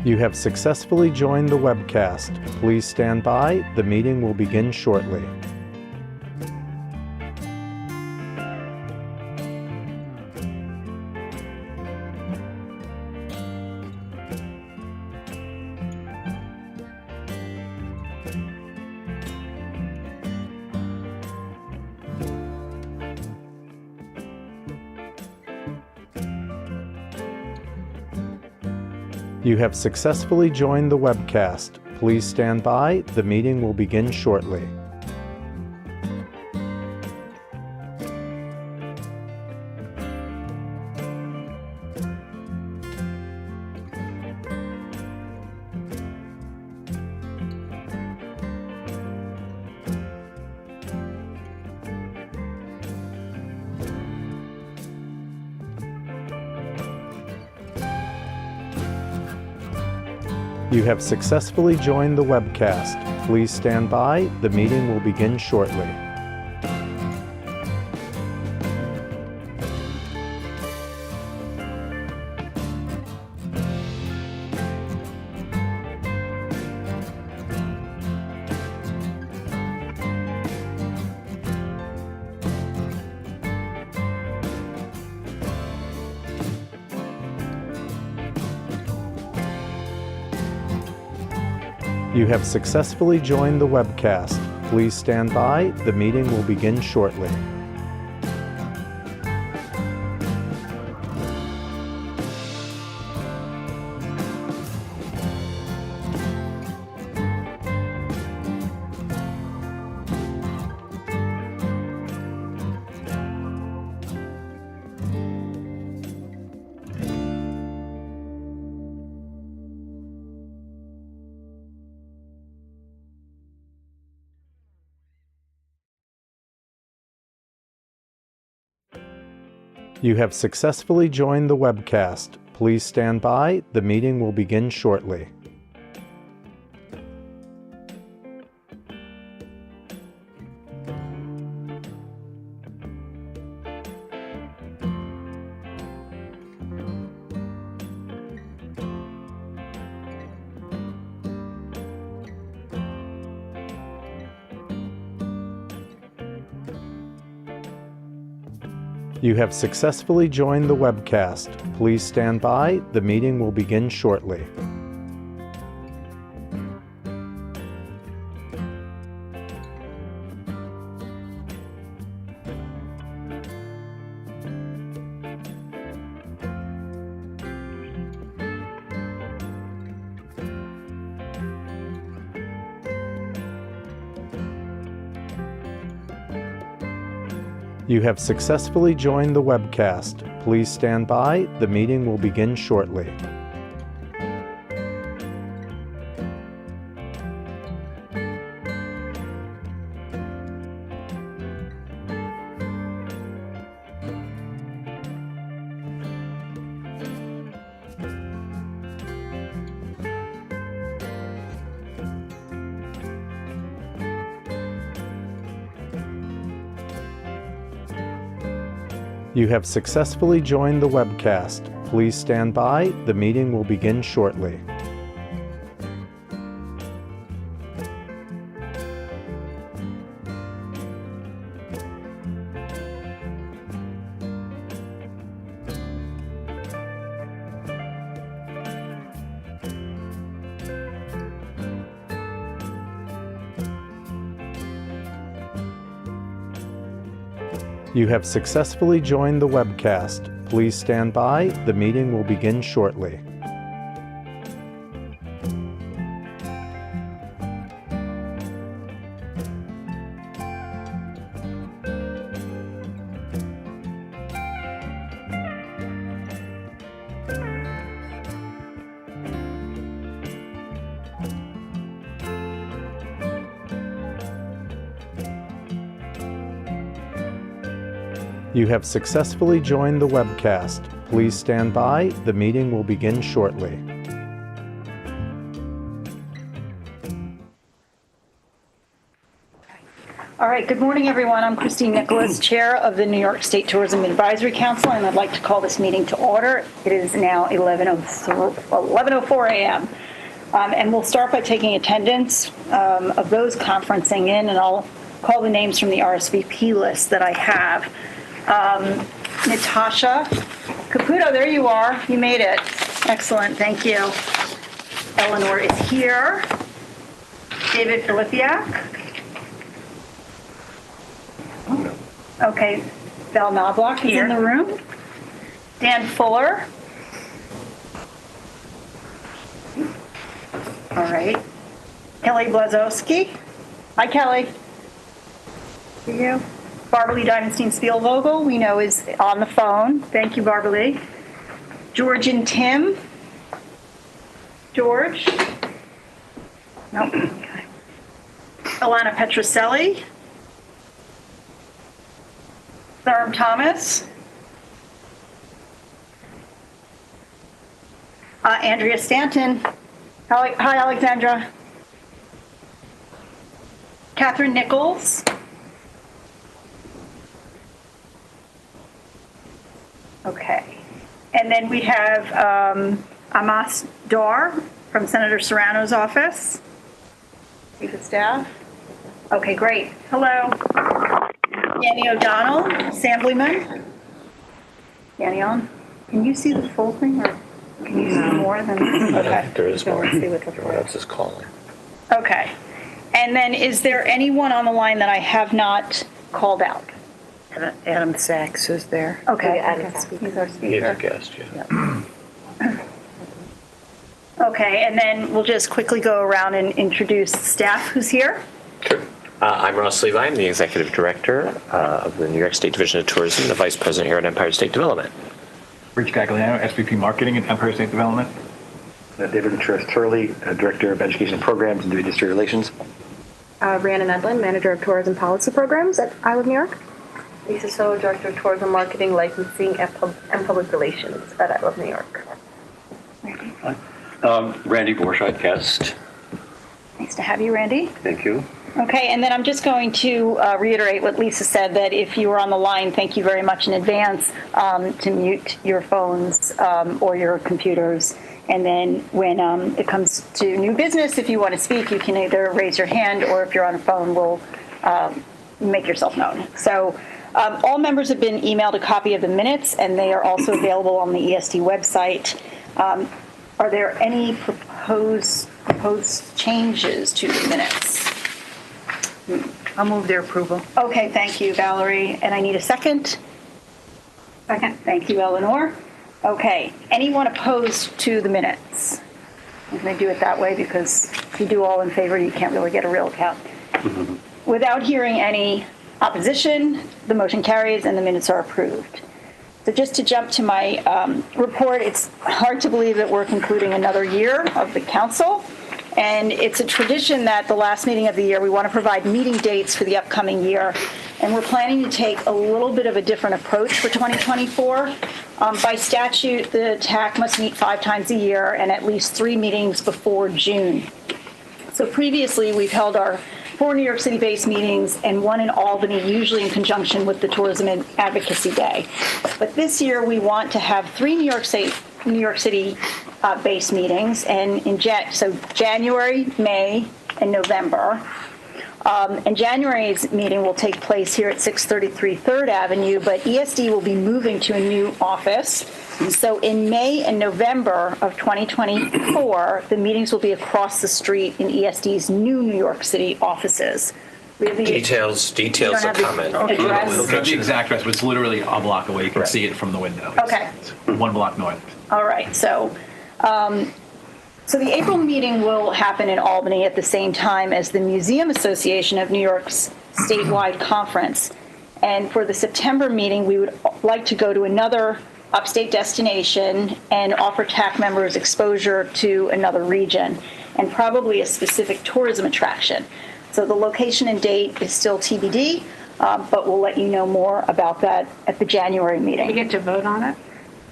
You have successfully joined the webcast. Please stand by. The meeting will begin shortly. You have successfully joined the webcast. Please stand by. The meeting will begin shortly. You have successfully joined the webcast. Please stand by. The meeting will begin shortly. You have successfully joined the webcast. Please stand by. The meeting will begin shortly. You have successfully joined the webcast. Please stand by. The meeting will begin shortly. You have successfully joined the webcast. Please stand by. The meeting will begin shortly. You have successfully joined the webcast. Please stand by. The meeting will begin shortly. You have successfully joined the webcast. Please stand by. The meeting will begin shortly. You have successfully joined the webcast. Please stand by. The meeting will begin shortly. You have successfully joined the webcast. Please stand by. The meeting will begin shortly. All right, good morning, everyone. I'm Christine Nicholas, Chair of the New York State Tourism Advisory Council, and I'd like to call this meeting to order. It is now 11:04 a.m. And we'll start by taking attendance of those conferencing in, and I'll call the names from the RSVP list that I have. Natasha Caputo, there you are. You made it. Excellent, thank you. Eleanor is here. David Filipiak. Okay, Val Knobloch is in the room. Dan Fuller. All right. Kelly Blazowski. Hi, Kelly. For you. Barbara Lee Diamonstein-Spielvogel, we know, is on the phone. Thank you, Barbara Lee. George and Tim. George? Nope. Okay. Alana Petroselli. Therm Thomas. Andrea Stanton. Hi, Alexandra. Catherine Nichols. Okay. And then we have Amas Dar from Senator Serrano's office. Chief of Staff. Okay, great. Hello. Danny O'Donnell, Assemblyman. Danny on. Can you see the full thing, or can you see more than? Okay. There is more. Let's see what the full. Everyone else is calling. Okay. And then is there anyone on the line that I have not called out? Adam Sachs is there. Okay. Adam Okay. Sachs. He's our He's a speaker. guest, yeah. Okay, and then we'll just quickly go around and introduce staff who's here. Sure. I'm Ross Levi. I'm the Executive Director of the New York State Division of Tourism, the Vice President here at Empire State Development. Rich Gagliano, SVP Marketing at Empire State Development. David Contreras-Turley, Director of Education Programs and Industry Relations. Rhiannon Edlin, Manager of Tourism Policy Programs at I Love New York. Lisa So, Director of Tourism Marketing, Licensing, and Public Relations at I Love New York. Randy Borshide, guest. Nice to have you, Randy. Thank you. Okay, and then I'm just going to reiterate what Lisa said, that if you were on the line, thank you very much in advance to mute your phones or your computers. And then when it comes to new business, if you want to speak, you can either raise your hand, or if you're on a phone, we'll make yourself known. So all members have been emailed a copy of the minutes, and they are also available on the ESD website. Are there any proposed changes to the minutes? I'll move their approval. Okay, thank you, Valerie. And I need a second. Second. Thank you, Eleanor. Okay, anyone opposed to the minutes? I'm going to do it that way because if you do all in favor, you can't really get a real count. Without hearing any opposition, the motion carries and the minutes are approved. So just to jump to my report, it's hard to believe that we're concluding another year of the council. And it's a tradition that the last meeting of the year, we want to provide meeting dates for the upcoming year. And we're planning to take a little bit of a different approach for 2024. By statute, the TAC must meet 5 times a year and at least 3 meetings before June. So previously, we've held our 4 New York City-based meetings and 1 in Albany, usually in conjunction with the Tourism and Advocacy Day. But this year, we want to have 3 New York City based meetings, and so January, May, and November. And January's meeting will take place here at 633 3rd Avenue, but ESD will be moving to a new office. So in May and November of 2024, the meetings will be across the street in ESD's new New York City offices. We have the Details You don't are have the coming. address? We'll get the exact address, but it's literally a block away. You can see it from the window. Okay. It's 1 block north. All right, so the April meeting will happen in Albany at the same time as the Museum Association of New York's statewide conference. And for the September meeting, we would like to go to another upstate destination and offer TAC members exposure to another region and probably a specific tourism attraction. So the location and date is still TBD, but we'll let you know more about that at the January meeting. We get to vote on it?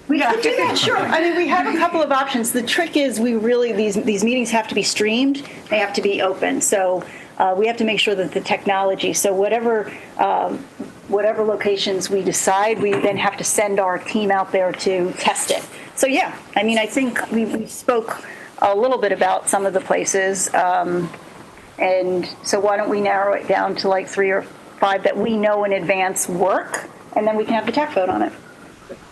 We could do that, sure. I mean, we have a couple of options. The trick is these meetings have to be streamed. They have to be open. So we have to make sure that the technology, so whatever locations we decide, we then have to send our team out there to test it. So yeah, I mean, I think we spoke a little bit about some of the places. And so why don't we narrow it down to like 3 or 5 that we know in advance work, and then we can have the tech vote on it.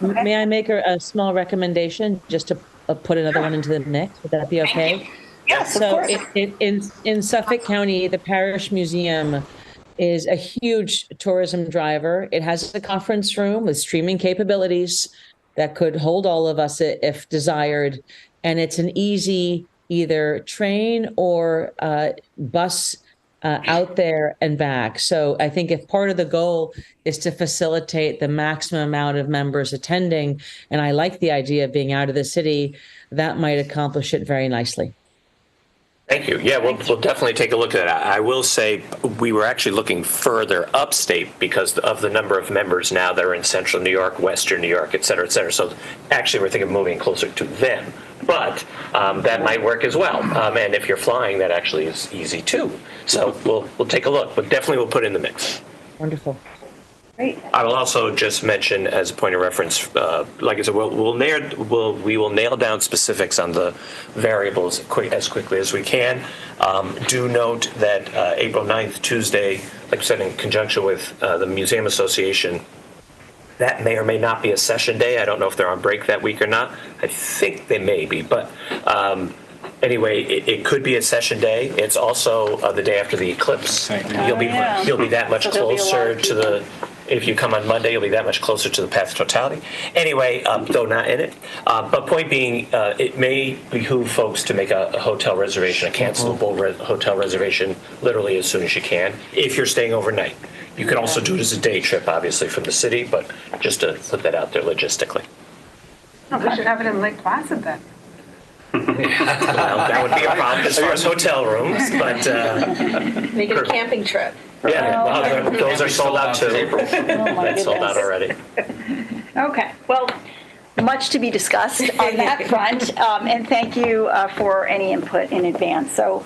Okay. May I make a small recommendation just to put another one into the mix? Would that be okay? Yes, of So course. in Suffolk County, the Parish Museum is a huge tourism driver. It has a conference room with streaming capabilities that could hold all of us if desired. And it's an easy either train or bus out there and back. So I think if part of the goal is to facilitate the maximum amount of members attending, and I like the idea of being out of the city, that might accomplish it very nicely. Thank you. Yeah, we'll definitely take a look at that. I will say we were actually looking further upstate because of the number of members now that are in central New York, western New York, et cetera, et cetera. So actually we're thinking of moving closer to them. But that might work as well. And if you're flying, that actually is easy too. So we'll take a look, but definitely we'll put it in the mix. Wonderful. Great. I will also just mention, as a point of reference, like I said, we will nail down specifics on the variables as quickly as we can. Do note that April 9th, Tuesday, like I said, in conjunction with the Museum Association, that may or may not be a session day. I don't know if they're on break that week or not. I think they may be, but anyway, it could be a session day. It's also the day after the eclipse. You'll be that much closer to the. If you come on Monday, you'll be that much closer to the path of totality. Anyway, though not in it. But point being, it may behoove folks to make a hotel reservation, a cancelable hotel reservation, literally as soon as you can, if you're staying overnight. You can also do it as a day trip, obviously, from the city, but just to put that out there logistically. Oh, we should have it in Lake Placid then. Well, that would be a problem as far as hotel rooms, but Make it a camping trip. yeah, well, those are sold out too. That's sold out already. Okay, well, much to be discussed on that front, and thank you for any input in advance. So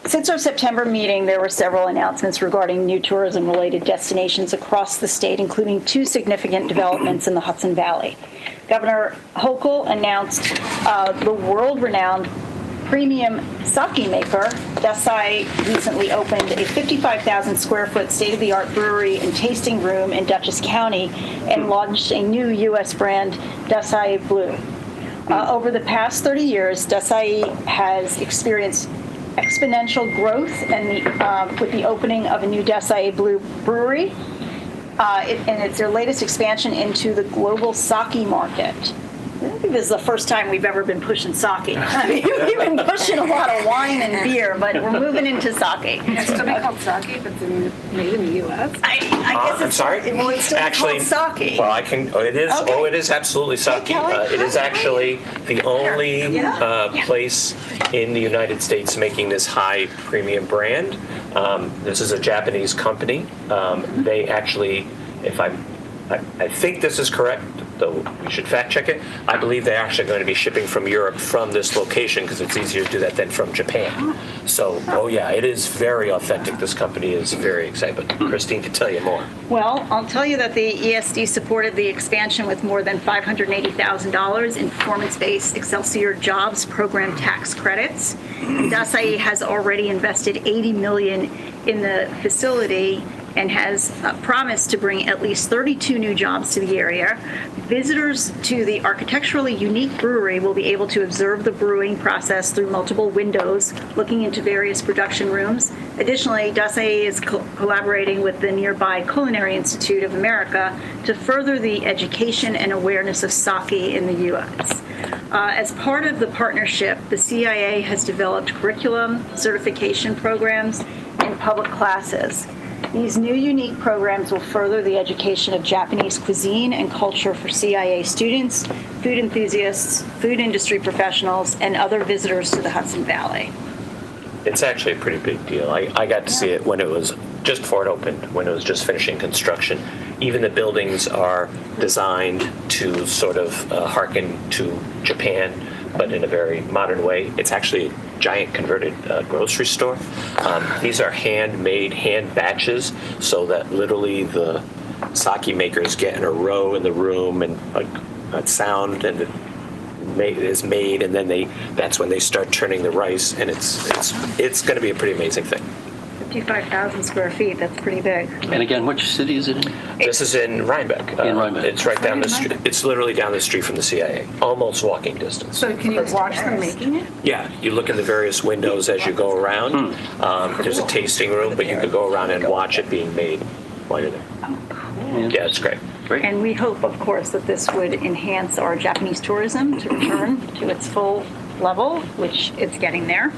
since our September meeting, there were several announcements regarding new tourism-related destinations across the state, including 2 significant developments in the Hudson Valley. Governor Hochul announced the world-renowned premium sake maker. Desai recently opened a 55,000 square foot state-of-the-art brewery and tasting room in Dutchess County and launched a new U.S. brand, Desai Blue. Over the past 30 years, Desai has experienced exponential growth and with the opening of a new Desai Blue brewery. And it's their latest expansion into the global sake market. I think this is the first time we've ever been pushing sake. I mean, we've been pushing a lot of wine and beer, but we're moving into sake. It's still be called sake if it's made in the U.S. I guess I'm sorry. Well, it's still Actually, called sake. well, I can. Oh, it is. Okay. Oh, it is absolutely sake. Kelly? It is actually the only place in the United States making this high premium brand. This is a Japanese company. They actually, I think this is correct, though we should fact check it. I believe they're actually going to be shipping from Europe from this location because it's easier to do that than from Japan. So, oh yeah, it is very authentic. This company is very excited. But Christine can tell you more. Well, I'll tell you that the ESD supported the expansion with more than $580,000 in performance-based Excelsior Jobs Program tax credits. Desai has already invested $80 million in the facility and has promised to bring at least 32 new jobs to the area. Visitors to the architecturally unique brewery will be able to observe the brewing process through multiple windows, looking into various production rooms. Additionally, Desai is collaborating with the nearby Culinary Institute of America to further the education and awareness of sake in the U.S. As part of the partnership, the CIA has developed curriculum, certification programs, and public classes. These new unique programs will further the education of Japanese cuisine and culture for CIA students, food enthusiasts, food industry professionals, and other visitors to the Hudson Valley. It's actually a pretty big deal. I got to see it when it was just before it opened, when it was just finishing construction. Even the buildings are designed to sort of hearken to Japan, but in a very modern way. It's actually a giant converted grocery store. These are handmade, hand batches, so that literally the sake makers get in a row in the room, and like that sound and it is made, and then that's when they start turning the rice, and it's going to be a pretty amazing thing. 55,000 square feet, that's pretty big. And again, which city is it in? This is in Rhinebeck. In Rhinebeck. It's right down the street. It's literally down the street from the CIA, almost walking distance. So can you watch them making it? Yeah, you look in the various windows as you go around. There's a tasting room, but you could go around and watch it being made while you're there. Oh, cool. Yeah, it's great. Great. And we hope, of course, that this would enhance our Japanese tourism to return to its full level, which it's getting there.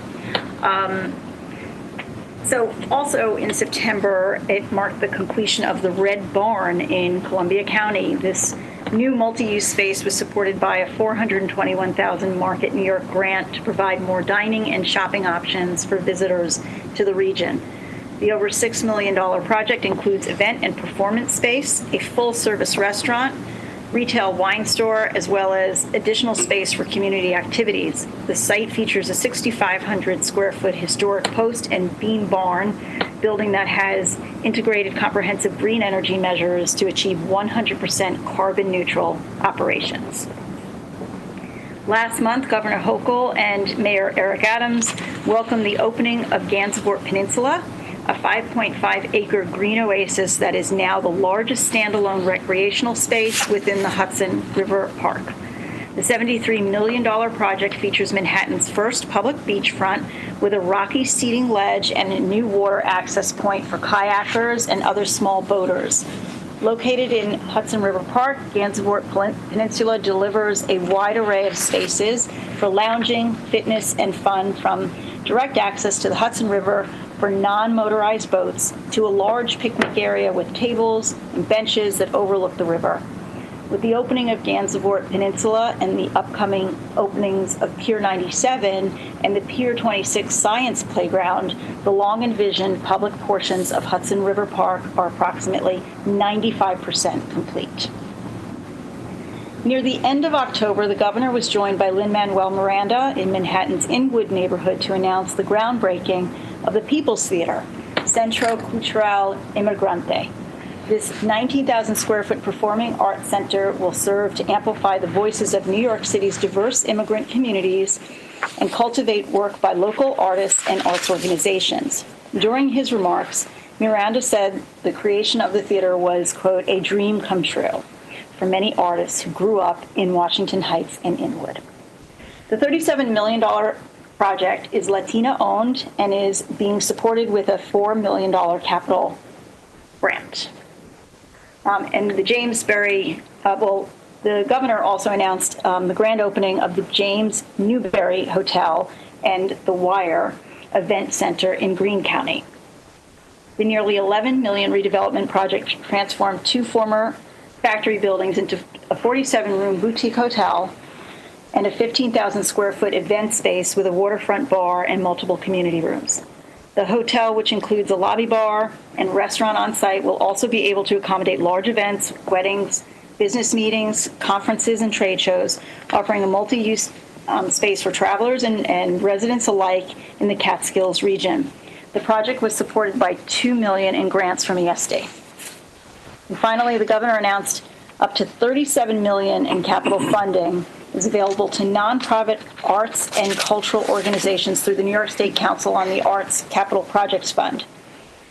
So also in September, it marked the completion of the Red Barn in Columbia County. This new multi-use space was supported by a $421,000 Market New York grant to provide more dining and shopping options for visitors to the region. The over $6 million project includes event and performance space, a full-service restaurant, retail wine store, as well as additional space for community activities. The site features a 6,500 square foot historic post and bean barn building that has integrated comprehensive green energy measures to achieve 100% carbon neutral operations. Last month, Governor Hochul and Mayor Eric Adams welcomed the opening of Gansevoort Peninsula, a 5.5-acre green oasis that is now the largest standalone recreational space within the Hudson River Park. The $73 million project features Manhattan's first public beachfront with a rocky seating ledge and a new water access point for kayakers and other small boaters. Located in Hudson River Park, Gansevoort Peninsula delivers a wide array of spaces for lounging, fitness, and fun, from direct access to the Hudson River for non-motorized boats to a large picnic area with tables and benches that overlook the river. With the opening of Gansevoort Peninsula and the upcoming openings of Pier 97 and the Pier 26 Science Playground, the long-envisioned public portions of Hudson River Park are approximately 95% complete. Near the end of October, the governor was joined by Lin-Manuel Miranda in Manhattan's Inwood neighborhood to announce the groundbreaking of the People's Theater, Centro Cultural Emigrante. This 19,000 square foot performing arts center will serve to amplify the voices of New York City's diverse immigrant communities and cultivate work by local artists and arts organizations. During his remarks, Miranda said the creation of the theater was, quote, a dream come true for many artists who grew up in Washington Heights and Inwood. The $37 million project is Latina-owned and is being supported with a $4 million capital grant. And the James Berry, the governor also announced the grand opening of the James Newberry Hotel and the Wire Event Center in Greene County. The nearly $11 million redevelopment project transformed two former factory buildings into a 47-room boutique hotel and a 15,000 square foot event space with a waterfront bar and multiple community rooms. The hotel, which includes a lobby bar and restaurant on site, will also be able to accommodate large events, weddings, business meetings, conferences, and trade shows, offering a multi-use space for travelers and residents alike in the Catskills region. The project was supported by $2 million in grants from ESD. And finally, the governor announced up to $37 million in capital funding is available to nonprofit arts and cultural organizations through the New York State Council on the Arts Capital Projects Fund.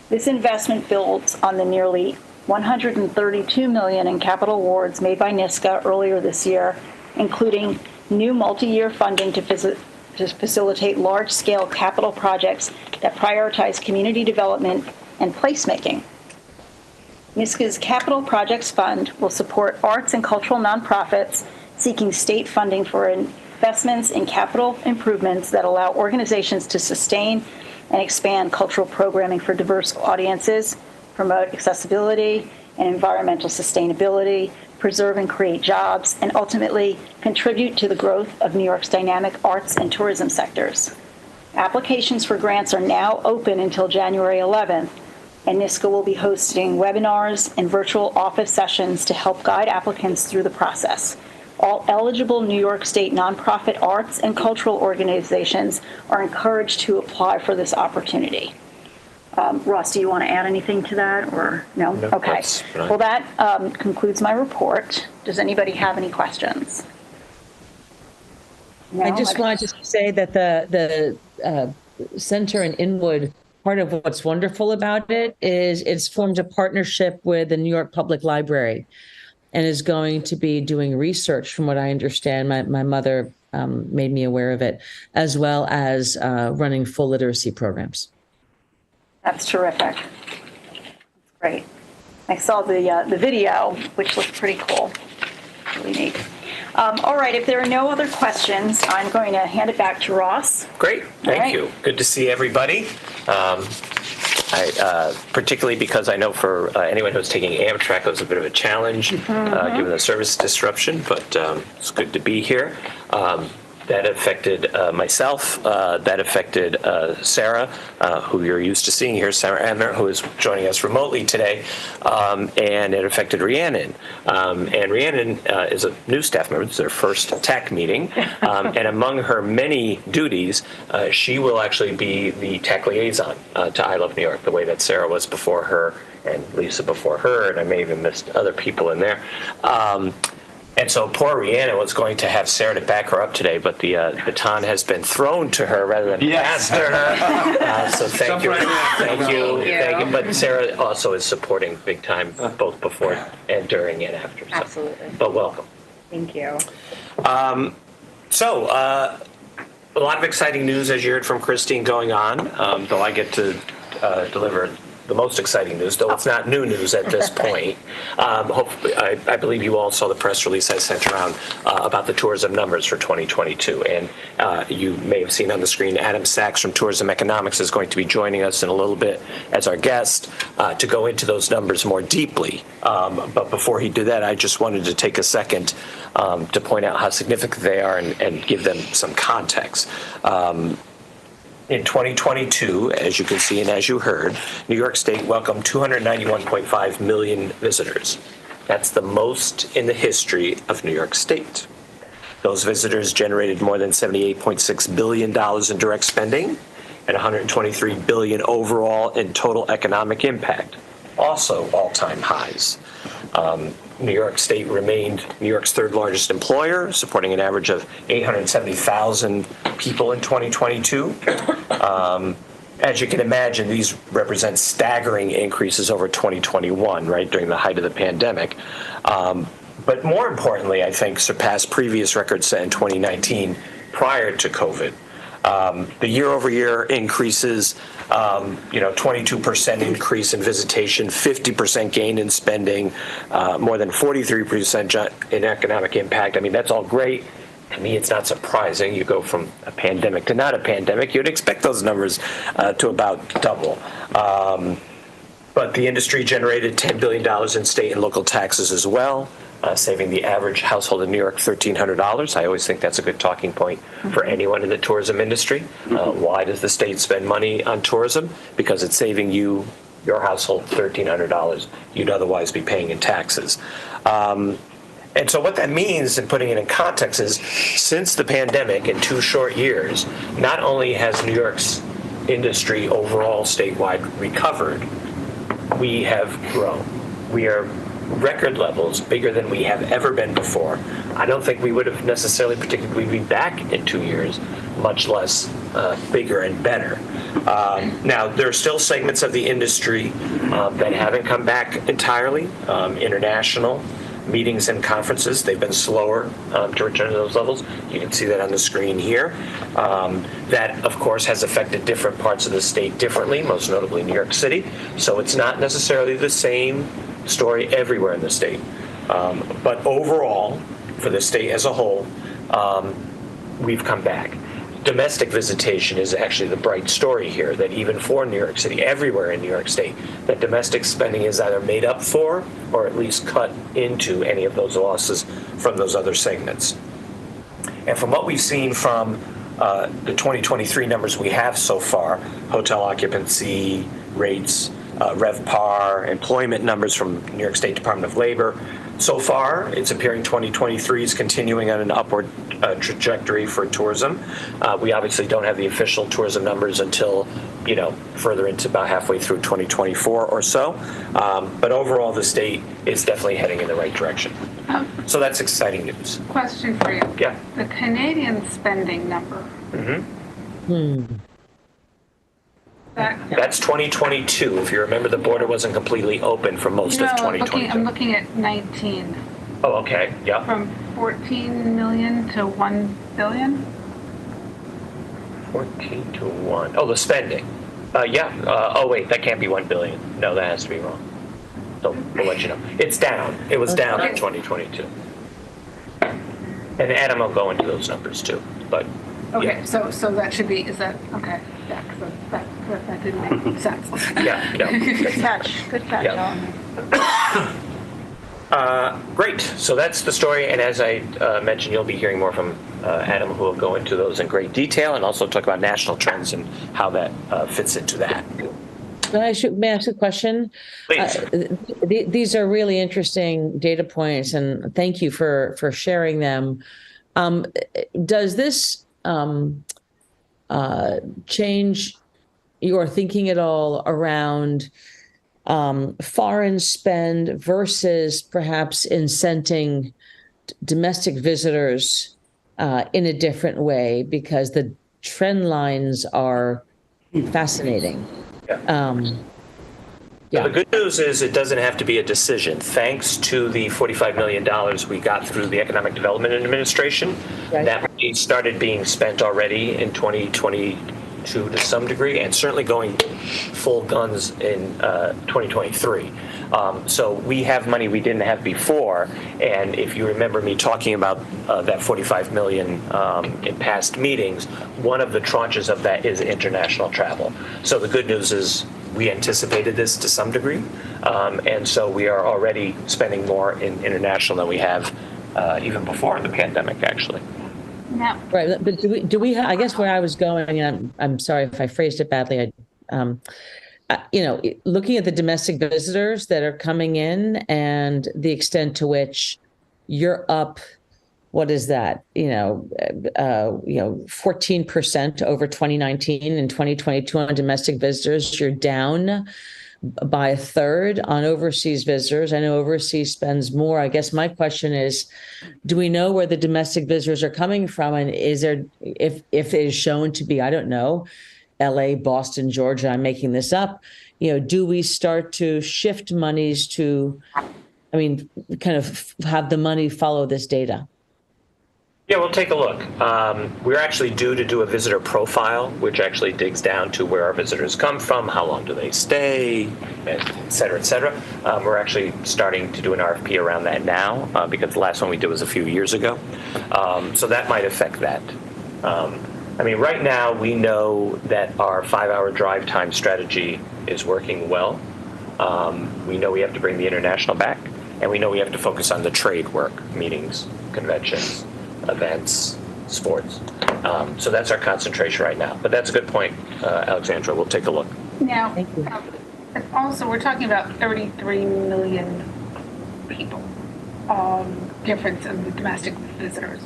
This investment builds on the nearly $132 million in capital awards made by NYSCA earlier this year, including new multi-year funding to facilitate large-scale capital projects that prioritize community development and placemaking. NYSCA's Capital Projects Fund will support arts and cultural nonprofits seeking state funding for investments in capital improvements that allow organizations to sustain and expand cultural programming for diverse audiences, promote accessibility and environmental sustainability, preserve and create jobs, and ultimately contribute to the growth of New York's dynamic arts and tourism sectors. Applications for grants are now open until January 11th. and NISCA will be hosting webinars and virtual office sessions to help guide applicants through the process. All eligible New York State nonprofit arts and cultural organizations are encouraged to apply for this opportunity. Ross, do you want to add anything to that, or no? No, Okay. that's fine. Well, that concludes my report. Does anybody have any questions? No? I just wanted to say that the center in Inwood, part of what's wonderful about it is it's formed a partnership with the New York Public Library and is going to be doing research, from what I understand. My mother made me aware of it, as well as running full literacy programs. That's terrific. That's great. I saw the video, which looked pretty cool. Really neat. All right, if there are no other questions, I'm going to hand it back to Ross. Great, thank right. you. Good to see everybody. Particularly because I know for anyone who's taking Amtrak, it was a bit of a challenge given the service disruption, but it's good to be here. That affected myself. That affected Sarah, who you're used to seeing here, Sarah Amner, who is joining us remotely today. And it affected Rhiannon. And Rhiannon is a new staff member. This is her first TAC meeting. And among her many duties, she will actually be the TAC liaison to I Love New York, the way that Sarah was before her and Lisa before her, and I may even missed other people in there. And so poor Rhiannon was going to have Sarah to back her up today, but the baton has been thrown to her rather than passed to her. So thank you. Thank you. But Sarah also is supporting big time, both before and during and after. So. Absolutely. But welcome. Thank you. So a lot of exciting news, as you heard from Christine, going on, though I get to deliver the most exciting news, though it's not new news at this point. Hopefully, I believe you all saw the press release I sent around about the tourism numbers for 2022. And you may have seen on the screen, Adam Sachs from Tourism Economics is going to be joining us in a little bit as our guest to go into those numbers more deeply. But before he did that, I just wanted to take a second to point out how significant they are and give them some context. In 2022, as you can see and as you heard, New York State welcomed 291.5 million visitors. That's the most in the history of New York State. Those visitors generated more than $78.6 billion in direct spending and $123 billion overall in total economic impact. Also all-time highs. New York State remained New York's third largest employer, supporting an average of 870,000 people in 2022. As you can imagine, these represent staggering increases over 2021, right, during the height of the pandemic. But more importantly, I think, surpassed previous records set in 2019 prior to COVID. The year-over-year increases, 22% increase in visitation, 50% gain in spending, more than 43% in economic impact. I mean, that's all great. To me, it's not surprising. You go from a pandemic to not a pandemic. You'd expect those numbers to about double. But the industry generated $10 billion in state and local taxes as well, saving the average household in New York $1,300. I always think that's a good talking point for anyone in the tourism industry. Why does the state spend money on tourism? Because it's saving you, your household, $1,300 you'd otherwise be paying in taxes. And so what that means, and putting it in context, is since the pandemic in 2 short years, not only has New York's industry overall statewide recovered, we have grown. We are record levels, bigger than we have ever been before. I don't think we would have necessarily predicted we'd be back in 2 years, much less bigger and better. Now, there are still segments of the industry that haven't come back entirely. International meetings and conferences, they've been slower to return to those levels. You can see that on the screen here. That, of course, has affected different parts of the state differently, most notably New York City. So it's not necessarily the same story everywhere in the state. But overall, for the state as a whole, we've come back. Domestic visitation is actually the bright story here, that even for New York City, everywhere in New York State, that domestic spending is either made up for or at least cut into any of those losses from those other segments. And from what we've seen from the 2023 numbers we have so far, hotel occupancy rates, RevPAR, employment numbers from New York State Department of Labor. So far, it's appearing 2023 is continuing on an upward trajectory for tourism. We obviously don't have the official tourism numbers until, further into about halfway through 2024 or so. But overall, the state is definitely heading in the right direction. So that's exciting news. Question for you. Yeah. The Canadian spending number. That's 2022. If you remember, the border wasn't completely open for most of 2022. I'm looking at 19. Oh, okay. Yeah. From 14 million to 1 billion? 14 to 1. Oh, the spending. Yeah. Oh, wait, that can't be 1 billion. No, that has to be wrong. So we'll let you know. It's down. It was down in 2022. And Adam will go into those numbers too. But Okay, yeah. so that should be, is that, okay, yeah, 'cause that didn't make sense. Yeah. Good catch, Yeah. Alan. Great. So that's the story. And as I mentioned, you'll be hearing more from Adam, who will go into those in great detail and also talk about national trends and how that fits into that. May I ask a question? Please. These are really interesting data points, and thank you for sharing them. Does this change your thinking at all around foreign spend versus perhaps incenting domestic visitors in a different way? Because the trend lines are fascinating. So the good news is it doesn't have to be a decision. Thanks to the $45 million we got through the Economic Development Administration, that money started being spent already in 2022 to some degree, and certainly going full guns in 2023. So we have money we didn't have before, and if you remember me talking about that $45 million in past meetings, one of the tranches of that is international travel. So the good news is we anticipated this to some degree, and so we are already spending more in international than we have even before the pandemic, actually. Now, Right, but do we? I guess where I was going, and I'm sorry if I phrased it badly. Looking at the domestic visitors that are coming in and the extent to which you're up, what is that? 14% over 2019 and 2022 on domestic visitors. You're down by a third on overseas visitors. I know overseas spends more. I guess my question is, do we know where the domestic visitors are coming from? And is there, if it is shown to be, I don't know, LA, Boston, Georgia, I'm making this up, do we start to shift monies to, kind of have the money follow this data? Yeah, we'll take a look. We're actually due to do a visitor profile, which actually digs down to where our visitors come from, how long do they stay, et cetera, et cetera. We're actually starting to do an RFP around that now because the last one we did was a few years ago. So that might affect that. Right now we know that our 5-hour drive time strategy is working well. We know we have to bring the international back, and we know we have to focus on the trade work, meetings, conventions, events, sports. So that's our concentration right now. But that's a good point, Alexandra. We'll take a look. now, also, we're talking about 33 million people, difference in the domestic visitors.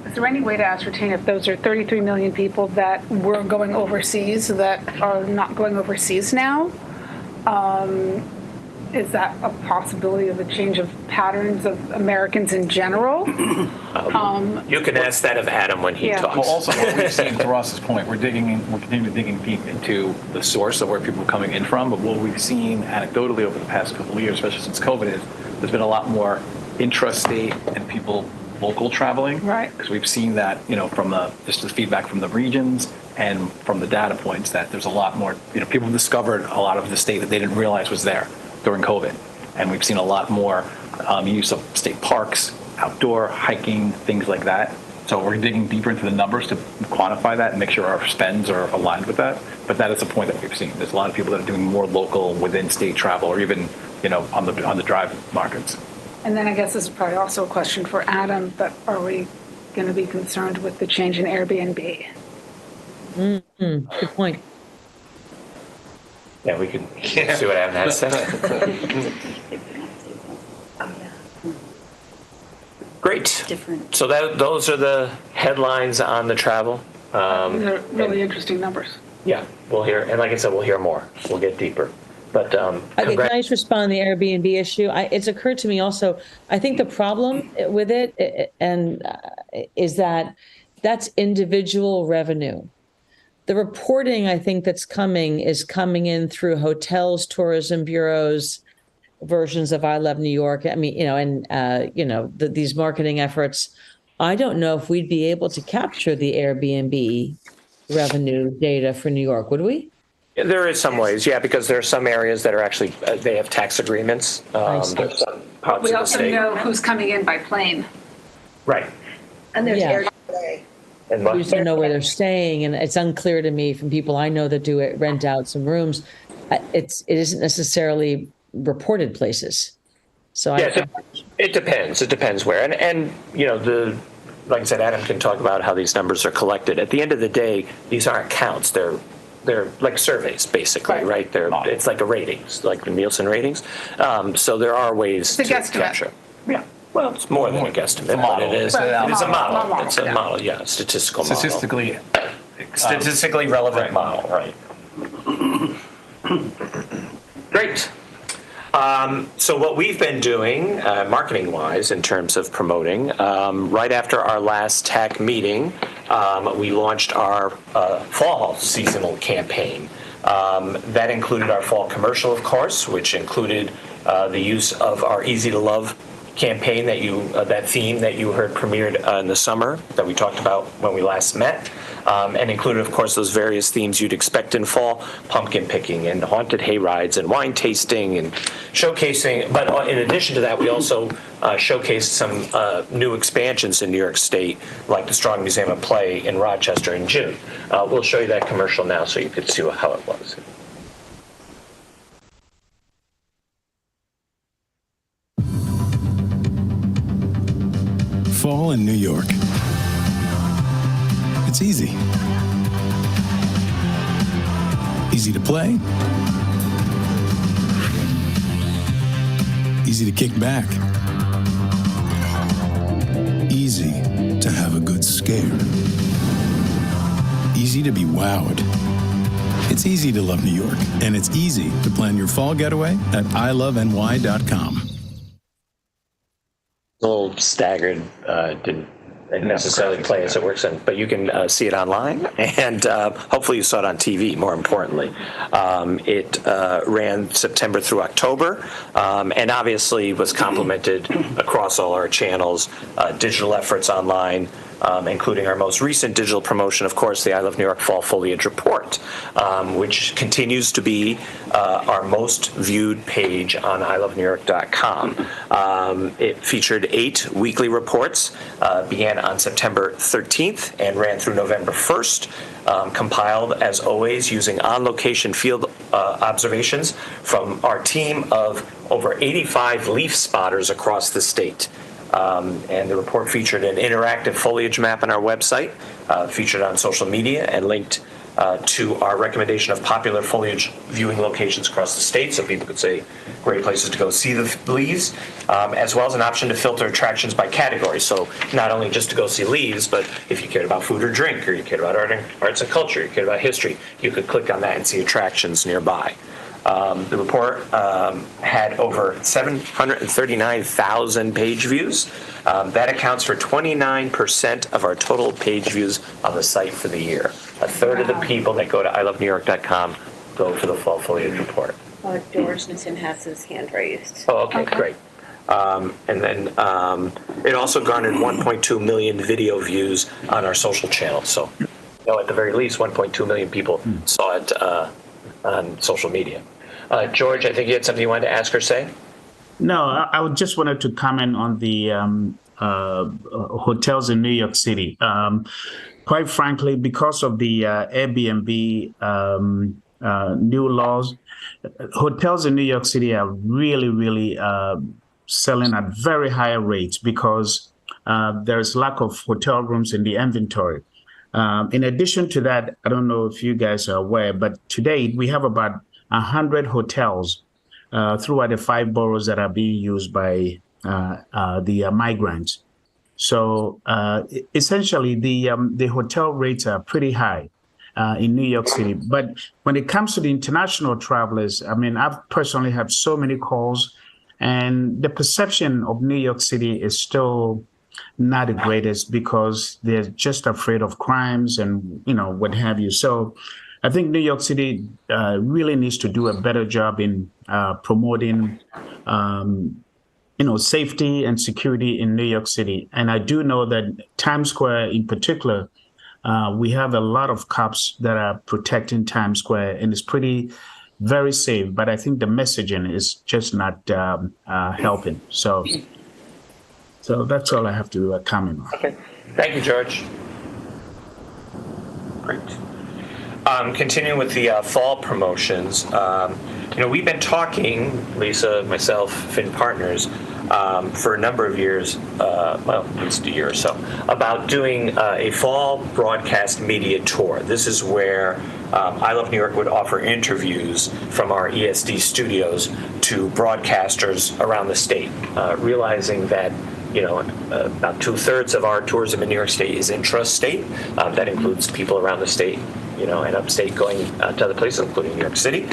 Is there any way to ascertain if those are 33 million people that were going overseas that are not going overseas now? Is that a possibility of a change of patterns of Americans in general? You can ask that of Adam when he talks. Well, also, what we've seen, to Ross's point, we're continuing to dig deep into the source of where people are coming in from. But what we've seen anecdotally over the past couple of years, especially since COVID, is there's been a lot more intrastate and people local traveling. Right. Because we've seen that, from just the feedback from the regions and from the data points that there's a lot more, people discovered a lot of the state that they didn't realize was there during COVID. And we've seen a lot more use of state parks, outdoor hiking, things like that. So we're digging deeper into the numbers to quantify that and make sure our spends are aligned with that. But that is a point that we've seen. There's a lot of people that are doing more local within state travel, or even, on the drive markets. And then I guess this is probably also a question for Adam, but are we going to be concerned with the change in Airbnb? Good point. Yeah, we can see what Adam has to say. Great. Different. So those are the headlines on the travel. They're really interesting numbers. Yeah, we'll hear, and like I said, we'll hear more. We'll get deeper. But Okay, can I just respond on the Airbnb issue? It's occurred to me also, I think the problem with it is that that's individual revenue. The reporting, I think, that's coming in through hotels, tourism bureaus, versions of I Love New York. I mean, these marketing efforts. I don't know if we'd be able to capture the Airbnb revenue data for New York, would we? there is some ways, yeah, because there are some areas that are actually, they have tax agreements. There's some parts We of the also state. know who's coming in by plane. Right. And there's Yeah. Airbnb. And We just don't know where they're staying, and it's unclear to me from people I know that do it, rent out some rooms. It isn't necessarily reported places. So yeah, it depends. It depends where. And like I said, Adam can talk about how these numbers are collected. At the end of the day, these aren't counts. They're like surveys, basically, right? It's like a ratings, like the Nielsen ratings. So there are ways to capture. Yeah. Well, it's more than a guesstimate, but it is. It's a model. It's a model, yeah, statistical model. Statistically relevant model, right? Great. So what we've been doing, marketing-wise, in terms of promoting, right after our last TAC meeting, we launched our fall seasonal campaign. That included our fall commercial, of course, which included the use of our Easy to Love campaign that theme that you heard premiered in the summer that we talked about when we last met, and included, of course, those various themes you'd expect in fall: pumpkin picking and haunted hay rides and wine tasting and showcasing. But in addition to that, we also showcased some new expansions in New York State, like the Strong Museum of Play in Rochester in June. We'll show you that commercial now so you could see how it was. Fall in New York. It's easy. Easy to play. Easy to kick back. Easy to have a good scare. Easy to be wowed. It's easy to love New York, and it's easy to plan your fall getaway at iloveny.com. A little staggered, didn't necessarily play as it works in, but you can see it online, and hopefully you saw it on TV, more importantly. It ran September through October, and obviously was complemented across all our channels, digital efforts online, including our most recent digital promotion, of course, the I Love New York Fall Foliage Report, which continues to be our most viewed page on ilovenewyork.com. It featured 8 weekly reports, began on September 13th and ran through November 1st, compiled, as always, using on-location field observations from our team of over 85 leaf spotters across the state. And the report featured an interactive foliage map on our website, featured on social media, and linked to our recommendation of popular foliage viewing locations across the state, so people could say great places to go see the leaves, as well as an option to filter attractions by category. So not only just to go see leaves, but if you cared about food or drink, or you cared about arts and culture, you cared about history, you could click on that and see attractions nearby. The report had over 739,000 page views. That accounts for 29% of our total page views on the site for the year. A third of the people that go to ilovenewyork.com go for the Fall Foliage Report. George Nixon has his hand raised. Oh, okay, great. And then it also garnered 1.2 million video views on our social channels. So, at the very least, 1.2 million people saw it on social media. George, I think you had something you wanted to ask or say? No, I just wanted to comment on the hotels in New York City. Quite frankly, because of the Airbnb new laws, hotels in New York City are really selling at very high rates because there's lack of hotel rooms in the inventory. In addition to that, I don't know if you guys are aware, but today we have about 100 hotels throughout the 5 boroughs that are being used by the migrants. So essentially, the hotel rates are pretty high in New York City. But when it comes to the international travelers, I mean, I've personally had so many calls, and the perception of New York City is still not the greatest because they're just afraid of crimes and, what have you. So I think New York City really needs to do a better job in promoting safety and security in New York City. And I do know that Times Square in particular, we have a lot of cops that are protecting Times Square, and it's very safe. But I think the messaging is just not helping. So that's all I have to comment on. Okay. Thank you, George. Great. Continuing with the fall promotions, we've been talking, Lisa, myself, Finn Partners, for a number of years, at least a year or so, about doing a fall broadcast media tour. This is where I Love New York would offer interviews from our ESD studios to broadcasters around the state, realizing that about 2/3 of our tourism in New York State is intrastate. That includes people around the state, and upstate going to other places, including New York City.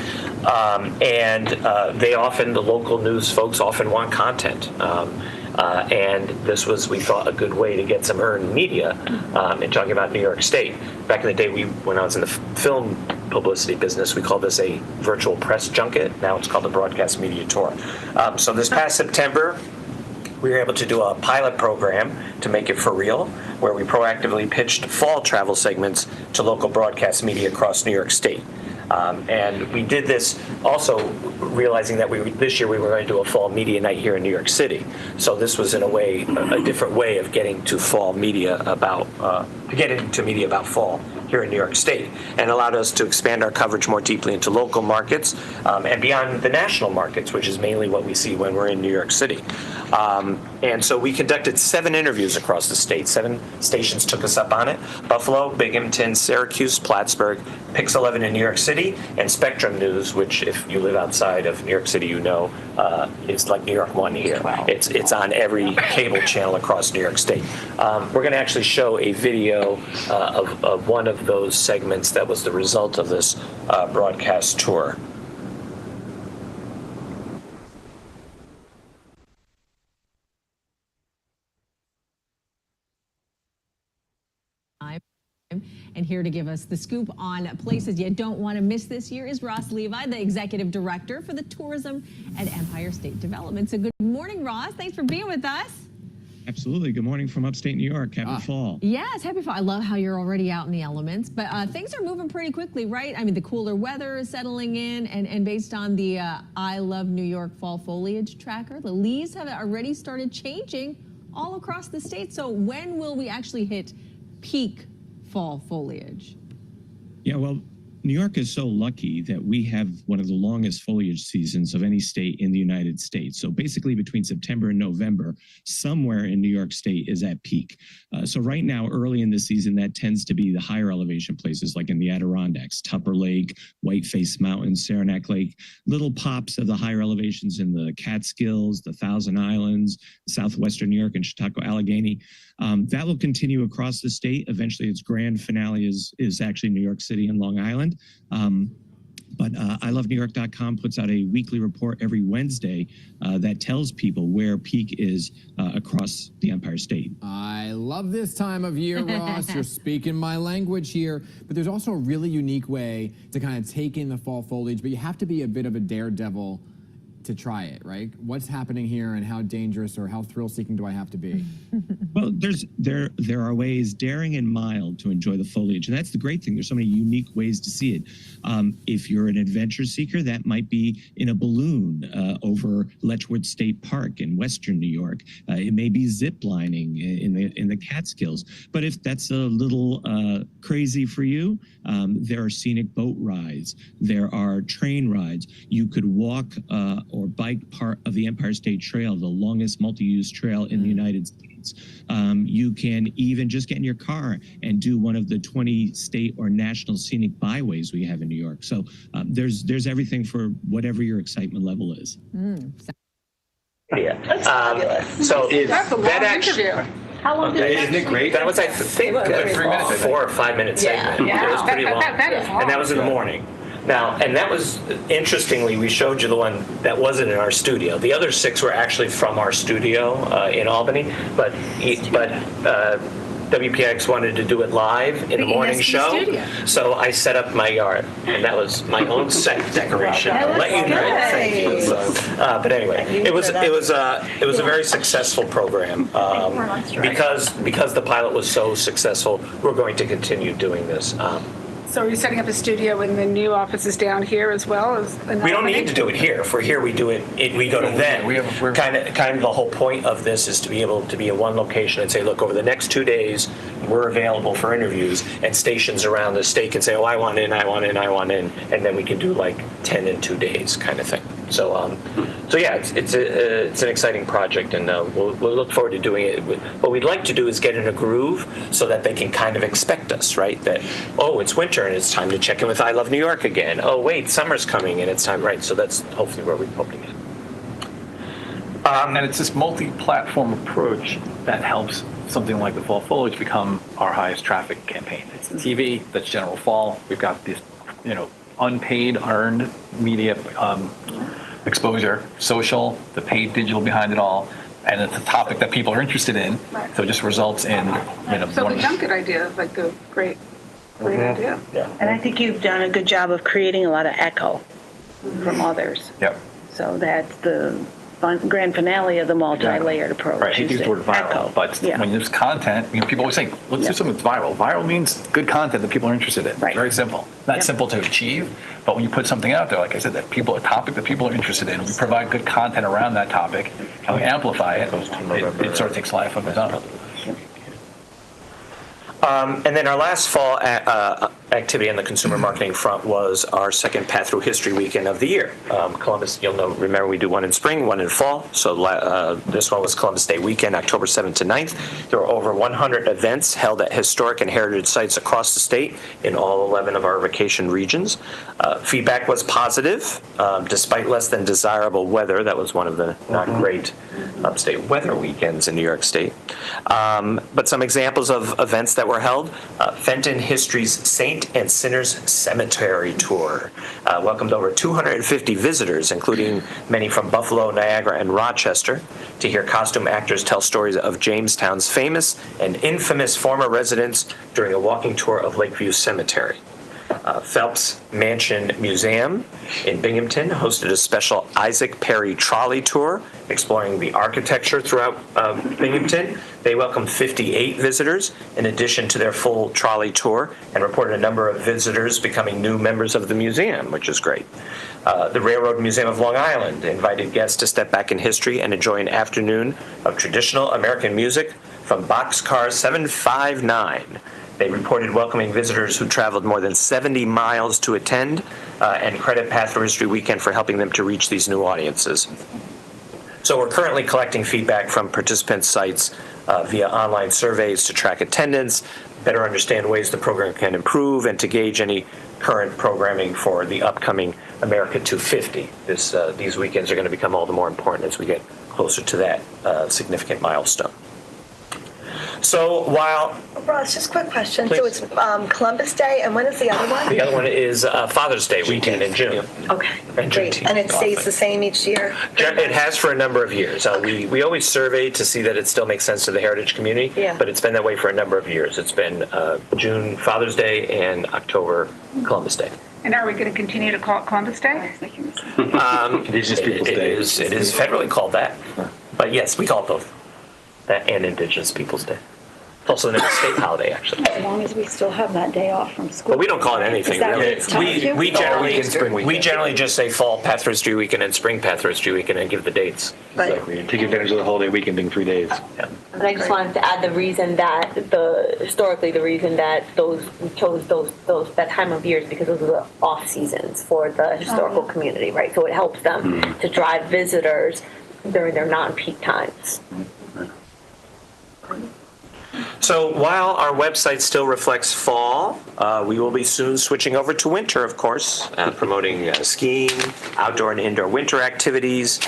And the local news folks often want content. And this was, we thought, a good way to get some earned media in talking about New York State. Back in the day, when I was in the film publicity business, we called this a virtual press junket. Now it's called a broadcast media tour. So this past September, we were able to do a pilot program to make it for real, where we proactively pitched fall travel segments to local broadcast media across New York State. And we did this also realizing that this year we were going to do a fall media night here in New York City. So this was, in a way, a different way of getting to media about fall here in New York State, and allowed us to expand our coverage more deeply into local markets and beyond the national markets, which is mainly what we see when we're in New York City. And so we conducted 7 interviews across the state. 7 stations took us up on it: Buffalo, Binghamton, Syracuse, Plattsburgh, Pix 11 in New York City, and Spectrum News, which, if you live outside of New York City, it's like New York One here. It's on every cable channel across New York State. We're going to actually show a video of one of those segments that was the result of this broadcast tour. And here to give us the scoop on places you don't want to miss this year is Ross Levi, the Executive Director for the Tourism at Empire State Development. So good morning, Ross. Thanks for being with us. Absolutely. Good morning from upstate New York. Happy fall. Yes, happy fall. I love how you're already out in the elements, but things are moving pretty quickly, right? I mean, the cooler weather is settling in, and based on the I Love New York fall foliage tracker, the leaves have already started changing all across the state. So when will we actually hit peak fall foliage? Yeah, well, New York is so lucky that we have one of the longest foliage seasons of any state in the United States. So basically between September and November, somewhere in New York State is at peak. So right now, early in the season, that tends to be the higher elevation places like in the Adirondacks, Tupper Lake, Whiteface Mountains, Saranac Lake, little pops of the higher elevations in the Catskills, the Thousand Islands, southwestern New York, and Chautauqua, Allegheny. That will continue across the state. Eventually, its grand finale is actually New York City and Long Island. But ilovenewyork.com puts out a weekly report every Wednesday that tells people where peak is across the Empire State. I love this time of year, Ross. You're speaking my language here. But there's also a really unique way to kind of take in the fall foliage, but you have to be a bit of a daredevil to try it, right? What's happening here, and how dangerous or how thrill-seeking do I have to be? Well, there are ways, daring and mild, to enjoy the foliage, and that's the great thing. There's so many unique ways to see it. If you're an adventure seeker, that might be in a balloon over Letchworth State Park in Western New York. It may be zip lining in the Catskills. But if that's a little crazy for you, there are scenic boat rides. There are train rides. You could walk or bike part of the Empire State Trail, the longest multi-use trail in the United States. states. You can even just get in your car and do one of the 20 state or national scenic byways we have in New York. So there's everything for whatever your excitement level is. Yeah. That's fabulous. So That's a long that actually. interview. How long did Isn't it great? That was, I think, It was a 3 minutes, I think. 4 or 5 minute segment. Yeah. It was pretty long. That is long. And that was in the morning. Now, and that was, interestingly, we showed you the one that wasn't in our studio. The other 6 were actually from our studio in Albany, but WPX wanted to do it live in the morning ESP show. studio. So I set up my yard, and that was my own set decoration. I'll let you know. Thank you. So, but anyway, it was a very successful program because the pilot was so successful. We're going to continue doing this. So are you setting up a studio in the new offices down here as well as in We don't Albany? need to do it here. If we're here, we do it. We go to them. Kind of the whole point of this is to be able to be in one location and say, look, over the next 2 days, we're available for interviews, and stations around the state can say, oh, I want in, and then we can do like 10 in 2 days, kind of thing. So, yeah, it's an exciting project, and we'll look forward to doing it. What we'd like to do is get in a groove so that they can kind of expect us, right? That, oh, it's winter and it's time to check in with I Love New York again. Oh, wait, summer's coming and it's time, right? So that's hopefully where we hope to get. And it's this multi-platform approach that helps something like the Fall Foliage become our highest traffic campaign. It's TV, that's General Fall. We've got this, unpaid, earned media exposure, social, the paid digital behind it all, and it's a topic that people are interested in. Right. So it just results in, So one the of junket idea is like a great idea. Yeah. And I think you've done a good job of creating a lot of echo from others. Yep. So that's the grand finale of the multi-layered approach. Right, I hate to use the word viral, Echo. but Yeah. when there's content, people always say, let's do something that's viral. Viral means good content that people are interested in. Right. Very simple. Not simple to achieve, but when you put something out there, like I said, a topic that people are interested in, we provide good content around that topic, and we amplify it, it sort of takes life of its own. And then our last fall activity on the consumer marketing front was our second Path Through History weekend of the year. Columbus, remember we do one in spring, one in fall. So this one was Columbus Day weekend, October 7th to 9th. There were over 100 events held at historic and heritage sites across the state in all 11 of our vacation regions. Feedback was positive, despite less than desirable weather. That was one of the not great upstate weather weekends in New York State. But some examples of events that were held: Fenton History's Saint and Sinners Cemetery Tour welcomed over 250 visitors, including many from Buffalo, Niagara, and Rochester, to hear costume actors tell stories of Jamestown's famous and infamous former residents during a walking tour of Lakeview Cemetery. Phelps Mansion Museum in Binghamton hosted a special Isaac Perry trolley tour exploring the architecture throughout Binghamton. They welcomed 58 visitors in addition to their full trolley tour, and reported a number of visitors becoming new members of the museum, which is great. The Railroad Museum of Long Island invited guests to step back in history and enjoy an afternoon of traditional American music from Boxcar 759. They reported welcoming visitors who traveled more than 70 miles to attend, and credit Path Through History Weekend for helping them to reach these new audiences. So we're currently collecting feedback from participant sites via online surveys to track attendance, better understand ways the program can improve, and to gauge any current programming for the upcoming America 250. These weekends are going to become all the more important as we get closer to that significant milestone. So while Ross, just a quick question. Please. So it's Columbus Day, and when is the other one? the other one is Father's Day weekend in June. Okay, And great. Juneteenth. And it stays the same each year? It has for a number of years. We always survey to see that it still makes sense to the heritage community, Yeah. but it's been that way for a number of years. It's been June Father's Day and October Columbus Day. And are we going to continue to call it Columbus Day? Indigenous Peoples Day. It is federally called that. But yes, we call it both. That and Indigenous Peoples Day. It's also the state holiday, actually. As long as we still have that day off from school. But we don't call it anything, Is that what really. it's tied to? We generally just say Fall Path Through History Weekend and Spring Path Through History Weekend and give the dates. Exactly. And take advantage of the holiday weekend being 3 days. Yeah. And I just wanted to add the reason that we chose that time of year is because those are the off seasons for the historical community, right? So it helps them to drive visitors during their non-peak times. So while our website still reflects fall, we will be soon switching over to winter, of course, promoting skiing, outdoor and indoor winter activities.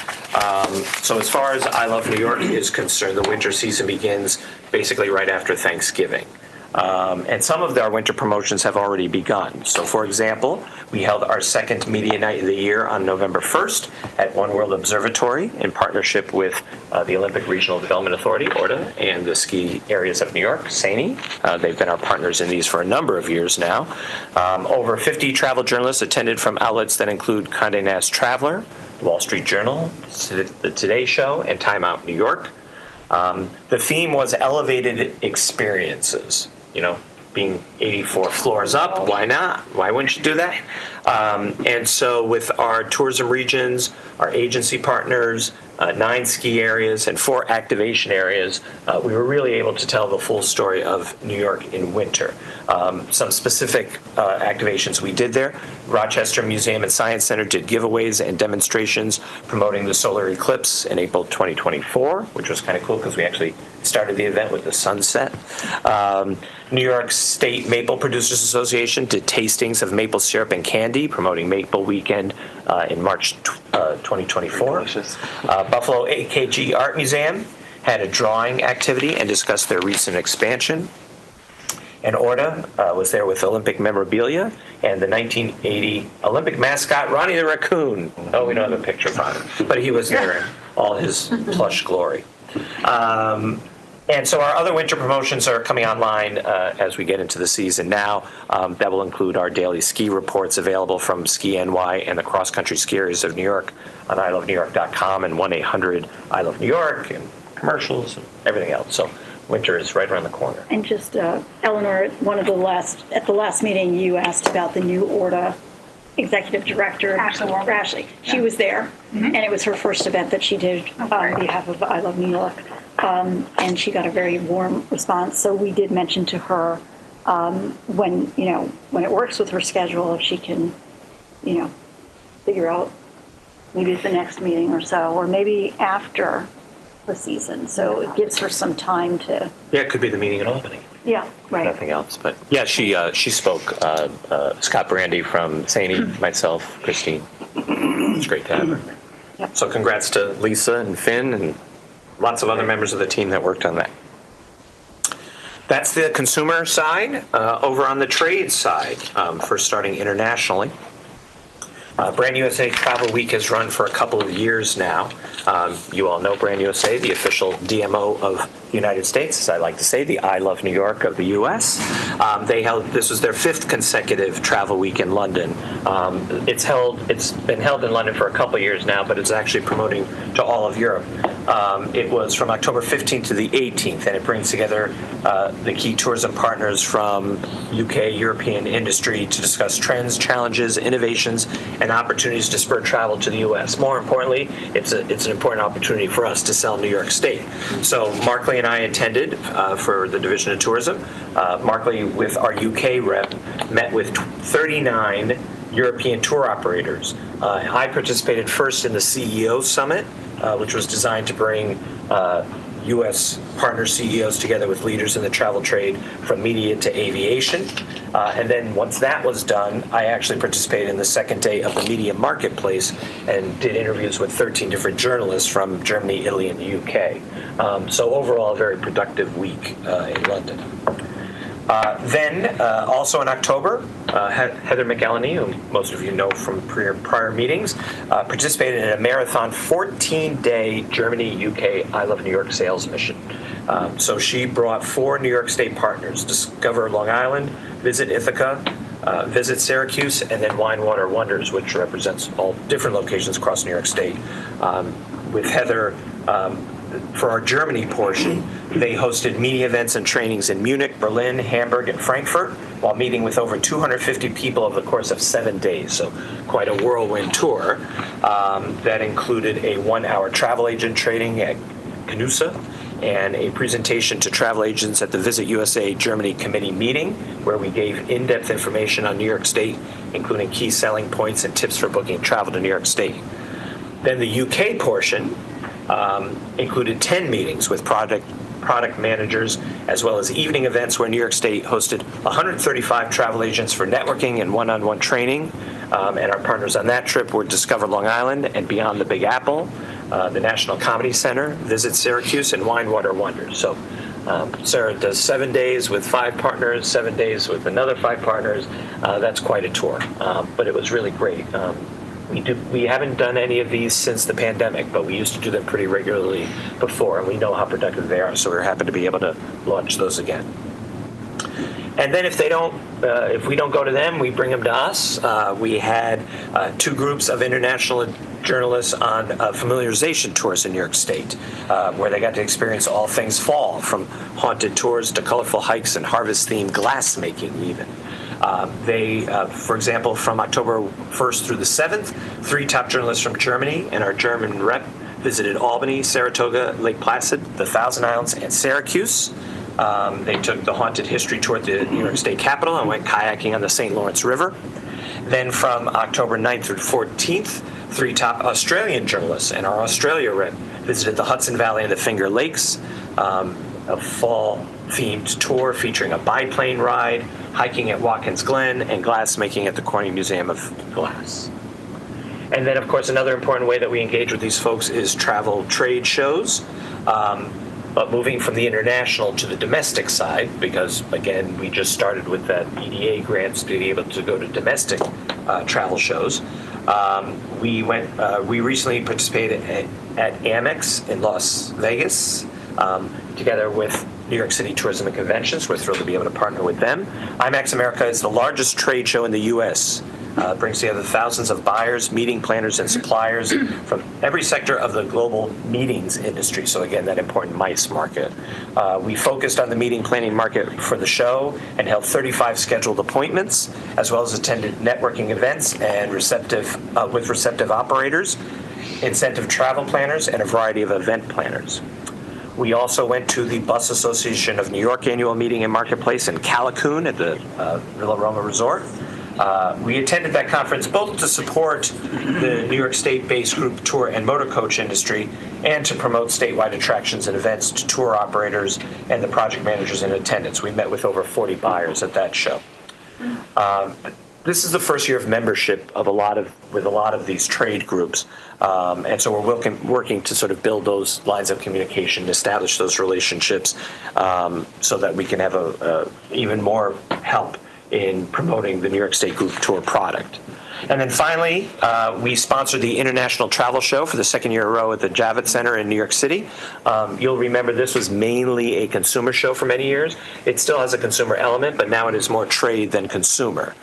So as far as I Love New York is concerned, the winter season begins basically right after Thanksgiving. And some of our winter promotions have already begun. So, for example, we held our second media night of the year on November 1st at One World Observatory in partnership with the Olympic Regional Development Authority, ORDA, and the ski areas of New York, SANY. They've been our partners in these for a number of years now. Over 50 travel journalists attended from outlets that include Condé Nast Traveler, The Wall Street Journal, The Today Show, and Time Out New York. The theme was elevated experiences. You know, being 84 floors up, why not? Why wouldn't you do that? And so with our tourism regions, our agency partners, 9 ski areas and 4 activation areas, we were really able to tell the full story of New York in winter. Some specific activations we did there. Rochester Museum and Science Center did giveaways and demonstrations promoting the solar eclipse in April 2024, which was kind of cool because we actually started the event with the sunset. New York State Maple Producers Association did tastings of maple syrup and candy, promoting Maple Weekend in March 2024. Buffalo AKG Art Museum had a drawing activity and discussed their recent expansion. And ORDA was there with Olympic memorabilia and the 1980 Olympic mascot, Ronnie the Raccoon. Oh, we don't have a picture of him, but he was there in all his plush glory. And so our other winter promotions are coming online as we get into the season now. That will include our daily ski reports available from Ski NY and the cross-country ski areas of New York on ilovenewyork.com and 1-800-I-LOVE-NEW-YORK and commercials and everything else. So winter is right around the corner. And just, Eleanor, at the last meeting, you asked about the new ORDA executive director, Ashley. She was there, and it was her first event that she did on behalf of I Love New York. And she got a very warm response. So we did mention to her when it works with her schedule, if she can, figure out maybe at the next meeting or so, or maybe after the season. So it gives her some time to. Yeah, it could be the meeting in Albany. Yeah, right. Nothing else, but yeah, she spoke. Scott Brandy from SANY, myself, Christine. It's great to have her. Yep. So congrats to Lisa and Finn and lots of other members of the team that worked on that. That's the consumer side. Over on the trade side, first starting internationally, Brand USA Travel Week has run for a couple of years now. You all know Brand USA, the official DMO of the United States, as I like to say, the I Love New York of the U.S. This was their 5th consecutive travel week in London. It's been held in London for a couple of years now, but it's actually promoting to all of Europe. It was from October 15th to the 18th, and it brings together the key tourism partners from UK, European industry to discuss trends, challenges, innovations, and opportunities to spur travel to the U.S. More importantly, it's an important opportunity for us to sell New York State. So Markley and I attended for the Division of Tourism. Markley, with our UK rep, met with 39 European tour operators. I participated first in the CEO Summit, which was designed to bring U.S. partner CEOs together with leaders in the travel trade from media to aviation. And then once that was done, I actually participated in the second day of the media marketplace and did interviews with 13 different journalists from Germany, Italy, and the UK. So overall, a very productive week in London. Then, also in October, Heather McElhenney, who most of you know from prior meetings, participated in a marathon 14-day Germany, UK, I Love New York sales mission. So she brought 4 New York State partners, Discover Long Island, Visit Ithaca, Visit Syracuse, and then Wine Water Wonders, which represents all different locations across New York State. With Heather, for our Germany portion, they hosted media events and trainings in Munich, Berlin, Hamburg, and Frankfurt, while meeting with over 250 people over the course of 7 days. So quite a whirlwind tour. That included a 1-hour travel agent training at Canusa and a presentation to travel agents at the Visit USA Germany Committee meeting, where we gave in-depth information on New York State, including key selling points and tips for booking travel to New York State. Then the UK portion included 10 meetings with project product managers, as well as evening events where New York State hosted 135 travel agents for networking and one-on-one training. And our partners on that trip were Discover Long Island and Beyond the Big Apple, the National Comedy Center, Visit Syracuse, and Winewater Wonders. So Sarah does 7 days with 5 partners, 7 days with another 5 partners. That's quite a tour, but it was really great. We haven't done any of these since the pandemic, but we used to do them pretty regularly before, and we know how productive they are, so we're happy to be able to launch those again. And then if we don't go to them, we bring them to us. We had 2 groups of international journalists on familiarization tours in New York State, where they got to experience all things fall, from haunted tours to colorful hikes and harvest-themed glass making even. For example, from October 1st through the 7th, 3 top journalists from Germany and our German rep visited Albany, Saratoga, Lake Placid, the Thousand Islands, and Syracuse. They took the haunted history tour at the New York State Capitol and went kayaking on the St. Lawrence River. Then from October 9th through 14th, 3 top Australian journalists and our Australia rep visited the Hudson Valley and the Finger Lakes, a fall-themed tour featuring a biplane ride, hiking at Watkins Glen, and glass making at the Corning Museum of Glass. And then, of course, another important way that we engage with these folks is travel trade shows. But moving from the international to the domestic side, because, again, we just started with that EDA grants to be able to go to domestic travel shows. We recently participated at Amex in Las Vegas, together with New York City Tourism and Conventions. We're thrilled to be able to partner with them. IMAX America is the largest trade show in the U.S. Brings together thousands of buyers, meeting planners, and suppliers from every sector of the global meetings industry. So again, that important MICE market. We focused on the meeting planning market for the show and held 35 scheduled appointments, as well as attended networking events and with receptive operators, incentive travel planners, and a variety of event planners. We also went to the Bus Association of New York annual meeting and marketplace in Callicoon at the Villa Roma Resort. We attended that conference both to support the New York State-based group tour and motor coach industry and to promote statewide attractions and events to tour operators and the project managers in attendance. We met with over 40 buyers at that show. This is the first year of membership with a lot of these trade groups, and so we're working to sort of build those lines of communication, establish those relationships, so that we can have even more help in promoting the New York State Group Tour product. And then finally, we sponsored the International Travel Show for the second year in a row at the Javits Center in New York City. You'll remember this was mainly a consumer show for many years. It still has a consumer element, but now it is more trade than consumer.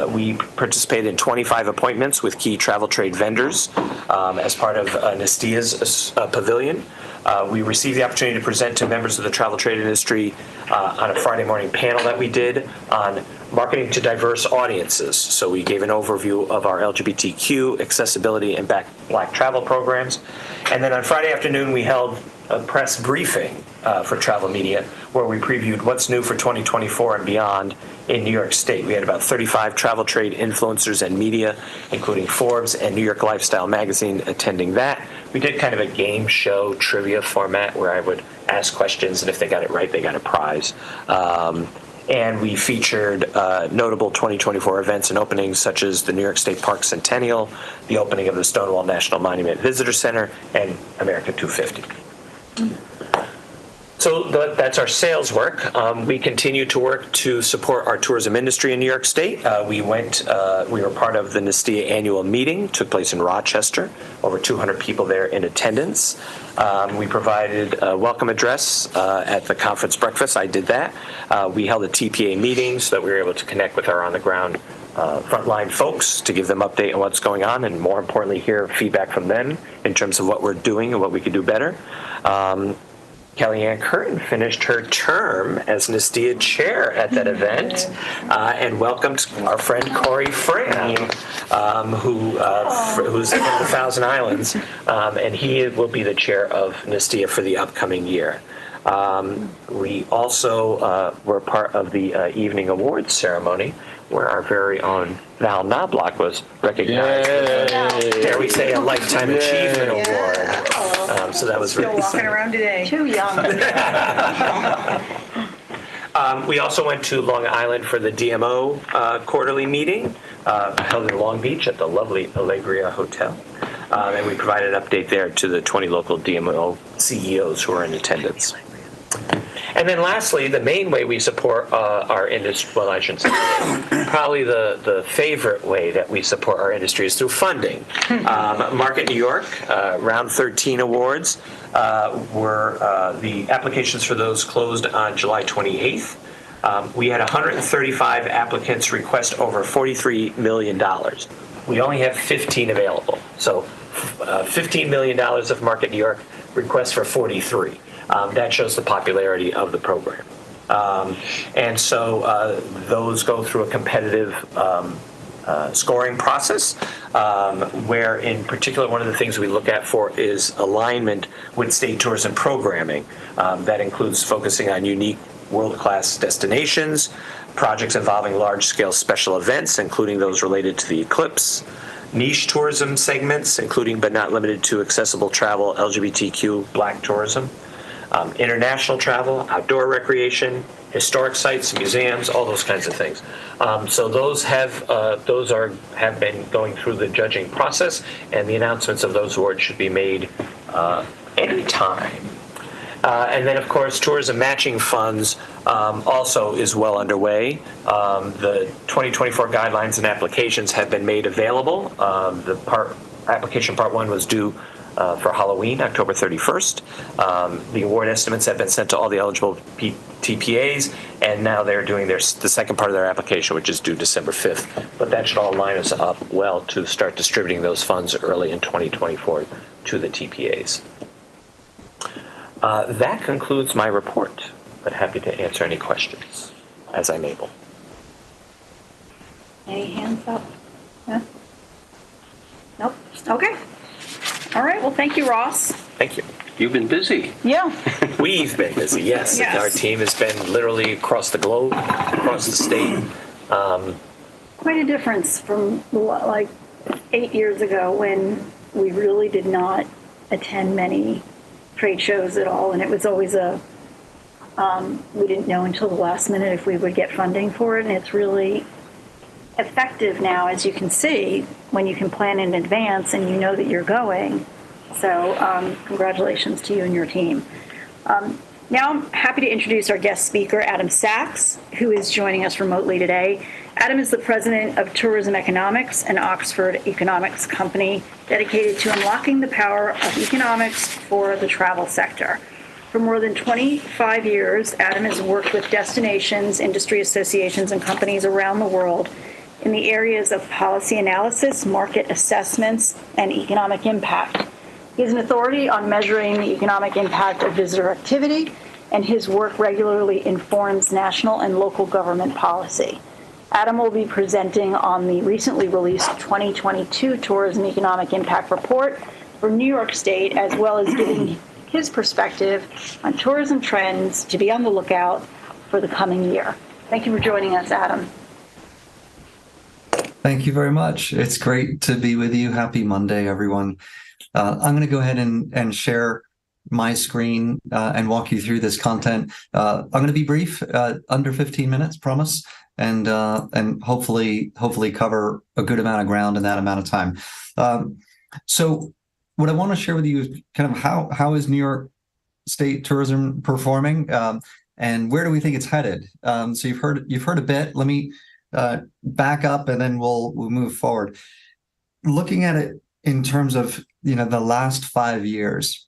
We participated in 25 appointments with key travel trade vendors as part of Nestia's pavilion. We received the opportunity to present to members of the travel trade industry on a Friday morning panel that we did on marketing to diverse audiences. So we gave an overview of our LGBTQ, accessibility, and Black travel programs. And then on Friday afternoon, we held a press briefing for travel media where we previewed what's new for 2024 and beyond in New York State. We had about 35 travel trade influencers and media, including Forbes and New York Lifestyle Magazine, attending that. We did kind of a game show trivia format where I would ask questions, and if they got it right, they got a prize. And we featured notable 2024 events and openings such as the New York State Park Centennial, the opening of the Stonewall National Monument Visitor Center, and America 250. So that's our sales work. We continue to work to support our tourism industry in New York State. We were part of the Nestia annual meeting, took place in Rochester, over 200 people there in attendance. We provided a welcome address at the conference breakfast. I did that. We held a TPA meeting so that we were able to connect with our on-the-ground frontline folks to give them update on what's going on and, more importantly, hear feedback from them in terms of what we're doing and what we could do better. Kellyanne Curtin finished her term as Nestia chair at that event and welcomed our friend Corey Fran, who's from the Thousand Islands, and he will be the chair of Nestia for the upcoming year. We also were part of the evening awards ceremony where our very own Val Knobloch was recognized with, dare we say, a Lifetime Achievement Award. So that was really Still walking exciting. around today. Too young. We also went to Long Island for the DMO quarterly meeting, held in Long Beach at the lovely Allegria Hotel. And we provided an update there to the 20 local DMO CEOs who are in attendance. And then lastly, the main way we support our industry, well, I shouldn't say probably the favorite way that we support our industry is through funding. Market New York, round 13 awards, the applications for those closed on July 28th. We had 135 applicants request over $43 million. We only have 15 available. So $15 million of Market New York requests for 43. That shows the popularity of the program. And so those go through a competitive scoring process, where in particular one of the things we look at for is alignment with state tourism programming. That includes focusing on unique world-class destinations, projects involving large-scale special events, including those related to the eclipse, niche tourism segments, including but not limited to accessible travel, LGBTQ, Black tourism, international travel, outdoor recreation, historic sites, museums, all those kinds of things. So those have been going through the judging process, and the announcements of those awards should be made anytime. And then, of course, tourism matching funds also is well underway. The 2024 guidelines and applications have been made available. Application part 1 was due for Halloween, October 31st. The award estimates have been sent to all the eligible TPAs, and now they're doing the second part of their application, which is due December 5th. But that should all line us up well to start distributing those funds early in 2024 to the TPAs. That concludes my report, but happy to answer any questions as I'm able. Any hands up? Yeah? Nope. Okay. All right. Well, thank you, Ross. Thank you. You've been busy. Yeah. We've been busy, yes. Yes. Our team has been literally across the globe, across the state. Quite a difference from like 8 years ago when we really did not attend many trade shows at all, and it was always we didn't know until the last minute if we would get funding for it, and it's really effective now, as you can see, when you can plan in advance and you know that you're going. So congratulations to you and your team. Now I'm happy to introduce our guest speaker, Adam Sachs, who is joining us remotely today. Adam is the president of Tourism Economics, an Oxford economics company dedicated to unlocking the power of economics for the travel sector. For more than 25 years, Adam has worked with destinations, industry associations, and companies around the world in the areas of policy analysis, market assessments, and economic impact. He is an authority on measuring the economic impact of visitor activity, and his work regularly informs national and local government policy. Adam will be presenting on the recently released 2022 Tourism Economic Impact Report for New York State, as well as giving his perspective on tourism trends to be on the lookout for the coming year. Thank you for joining us, Adam. Thank you very much. It's great to be with you. Happy Monday, everyone. I'm going to go ahead and share my screen and walk you through this content. I'm going to be brief, under 15 minutes, promise, and hopefully cover a good amount of ground in that amount of time. So what I want to share with you is kind of how is New York State tourism performing, and where do we think it's headed? So you've heard a bit. Let me back up, and then we'll move forward. Looking at it in terms of the last 5 years,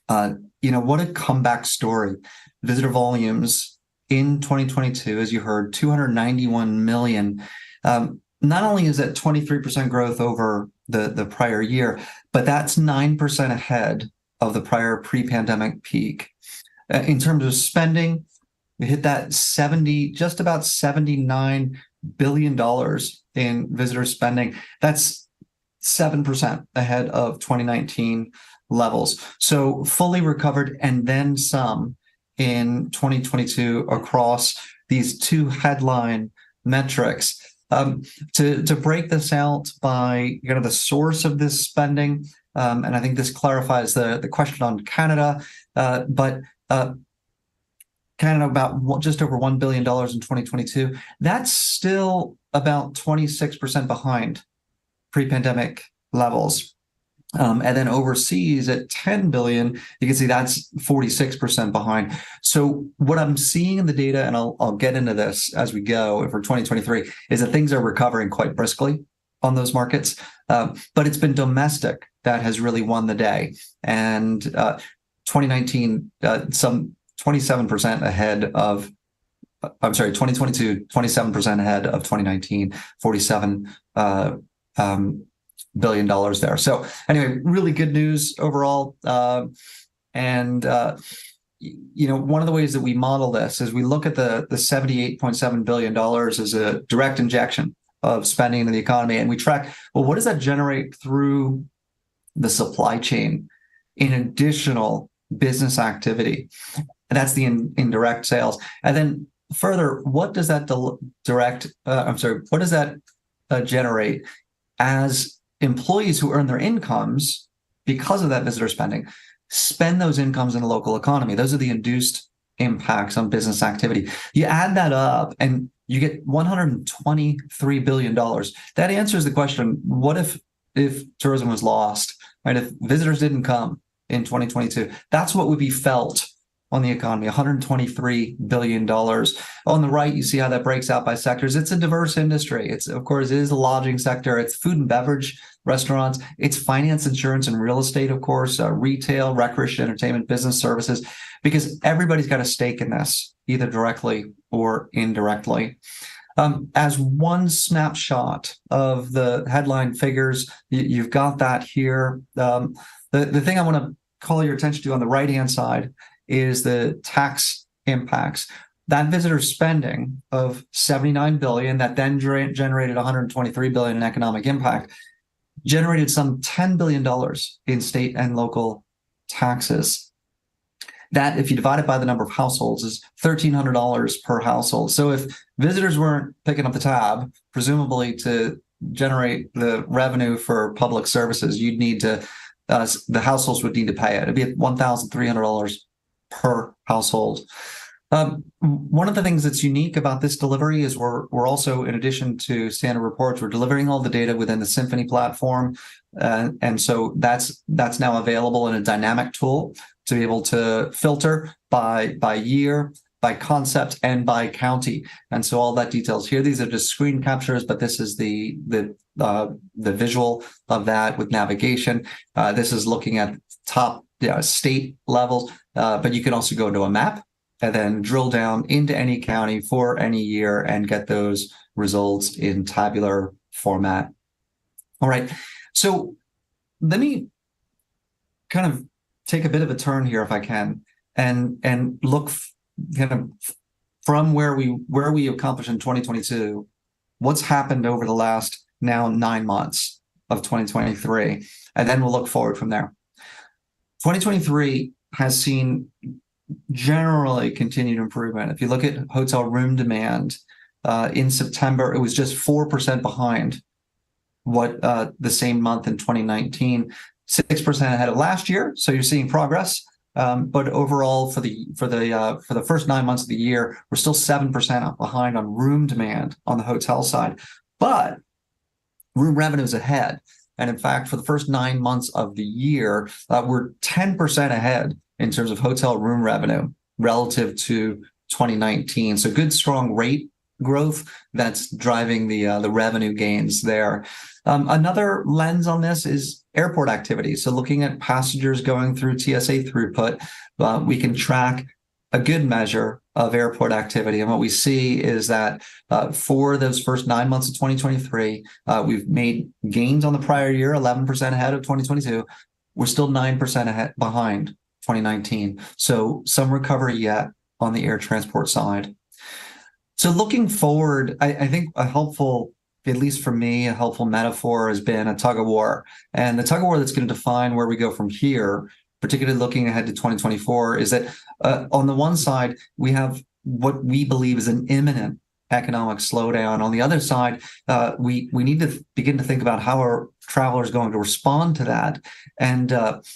what a comeback story. Visitor volumes in 2022, as you heard, 291 million. Not only is that 23% growth over the prior year, but that's 9% ahead of the prior pre-pandemic peak. In terms of spending, we hit that just about $79 billion in visitor spending. That's 7% ahead of 2019 levels. So fully recovered and then some in 2022 across these two headline metrics. To break this out by kind of the source of this spending, and I think this clarifies the question on Canada, but Canada about just over $1 billion in 2022. That's still about 26% behind pre-pandemic levels. And then overseas at 10 billion, you can see that's 46% behind. So what I'm seeing in the data, and I'll get into this as we go for 2023, is that things are recovering quite briskly on those markets. But it's been domestic that has really won the day. And 2019, some 27% ahead of, 2022, 27% ahead of 2019, $47 billion there. So anyway, really good news overall. One of the ways that we model this is we look at the $78.7 billion as a direct injection of spending into the economy, and we track, well, what does that generate through the supply chain in additional business activity? And that's the indirect sales. And then further, what does that generate as employees who earn their incomes because of that visitor spending spend those incomes in the local economy? Those are the induced impacts on business activity. You add that up and you get $123 billion. That answers the question, what if tourism was lost, right? If visitors didn't come in 2022, that's what would be felt on the economy, $123 billion. On the right, you see how that breaks out by sectors. It's a diverse industry. It is the lodging sector. It's food and beverage, restaurants. It's finance, insurance, and real estate, of course, retail, recreation, entertainment, business services, because everybody's got a stake in this, either directly or indirectly. As one snapshot of the headline figures, you've got that here. The thing I want to call your attention to on the right-hand side is the tax impacts. That visitor spending of $79 billion that then generated $123 billion in economic impact generated some $10 billion in state and local taxes. That, if you divide it by the number of households, is $1,300 per household. So if visitors weren't picking up the tab, presumably to generate the revenue for public services, you'd need to, the households would need to pay it. It'd be at $1,300 per household. One of the things that's unique about this delivery is we're also, in addition to standard reports, we're delivering all the data within the Symphony platform. And so that's now available in a dynamic tool to be able to filter by year, by concept, and by county. And so all that details here. These are just screen captures, but this is the visual of that with navigation. This is looking at top state levels, but you can also go into a map and then drill down into any county for any year and get those results in tabular format. All right, so let me kind of take a bit of a turn here, if I can, and look kind of from where we accomplished in 2022, what's happened over the last now 9 months of 2023, and then we'll look forward from there. 2023 has seen generally continued improvement. If you look at hotel room demand, in September, it was just 4% behind what the same month in 2019, 6% ahead of last year. So you're seeing progress. But overall, for the first 9 months of the year, we're still 7% behind on room demand on the hotel side. But room revenue is ahead. And in fact, for the first 9 months of the year, we're 10% ahead in terms of hotel room revenue relative to 2019. So good, strong rate growth that's driving the revenue gains there. Another lens on this is airport activity. So looking at passengers going through TSA throughput, we can track a good measure of airport activity. And what we see is that for those first 9 months of 2023, we've made gains on the prior year, 11% ahead of 2022. We're still 9% ahead behind 2019. So some recovery yet on the air transport side. So looking forward, I think a helpful, at least for me, a helpful metaphor has been a tug of war. And the tug of war that's going to define where we go from here, particularly looking ahead to 2024, is that on the one side, we have what we believe is an imminent economic slowdown. On the other side, we need to begin to think about how our travelers going to respond to that. And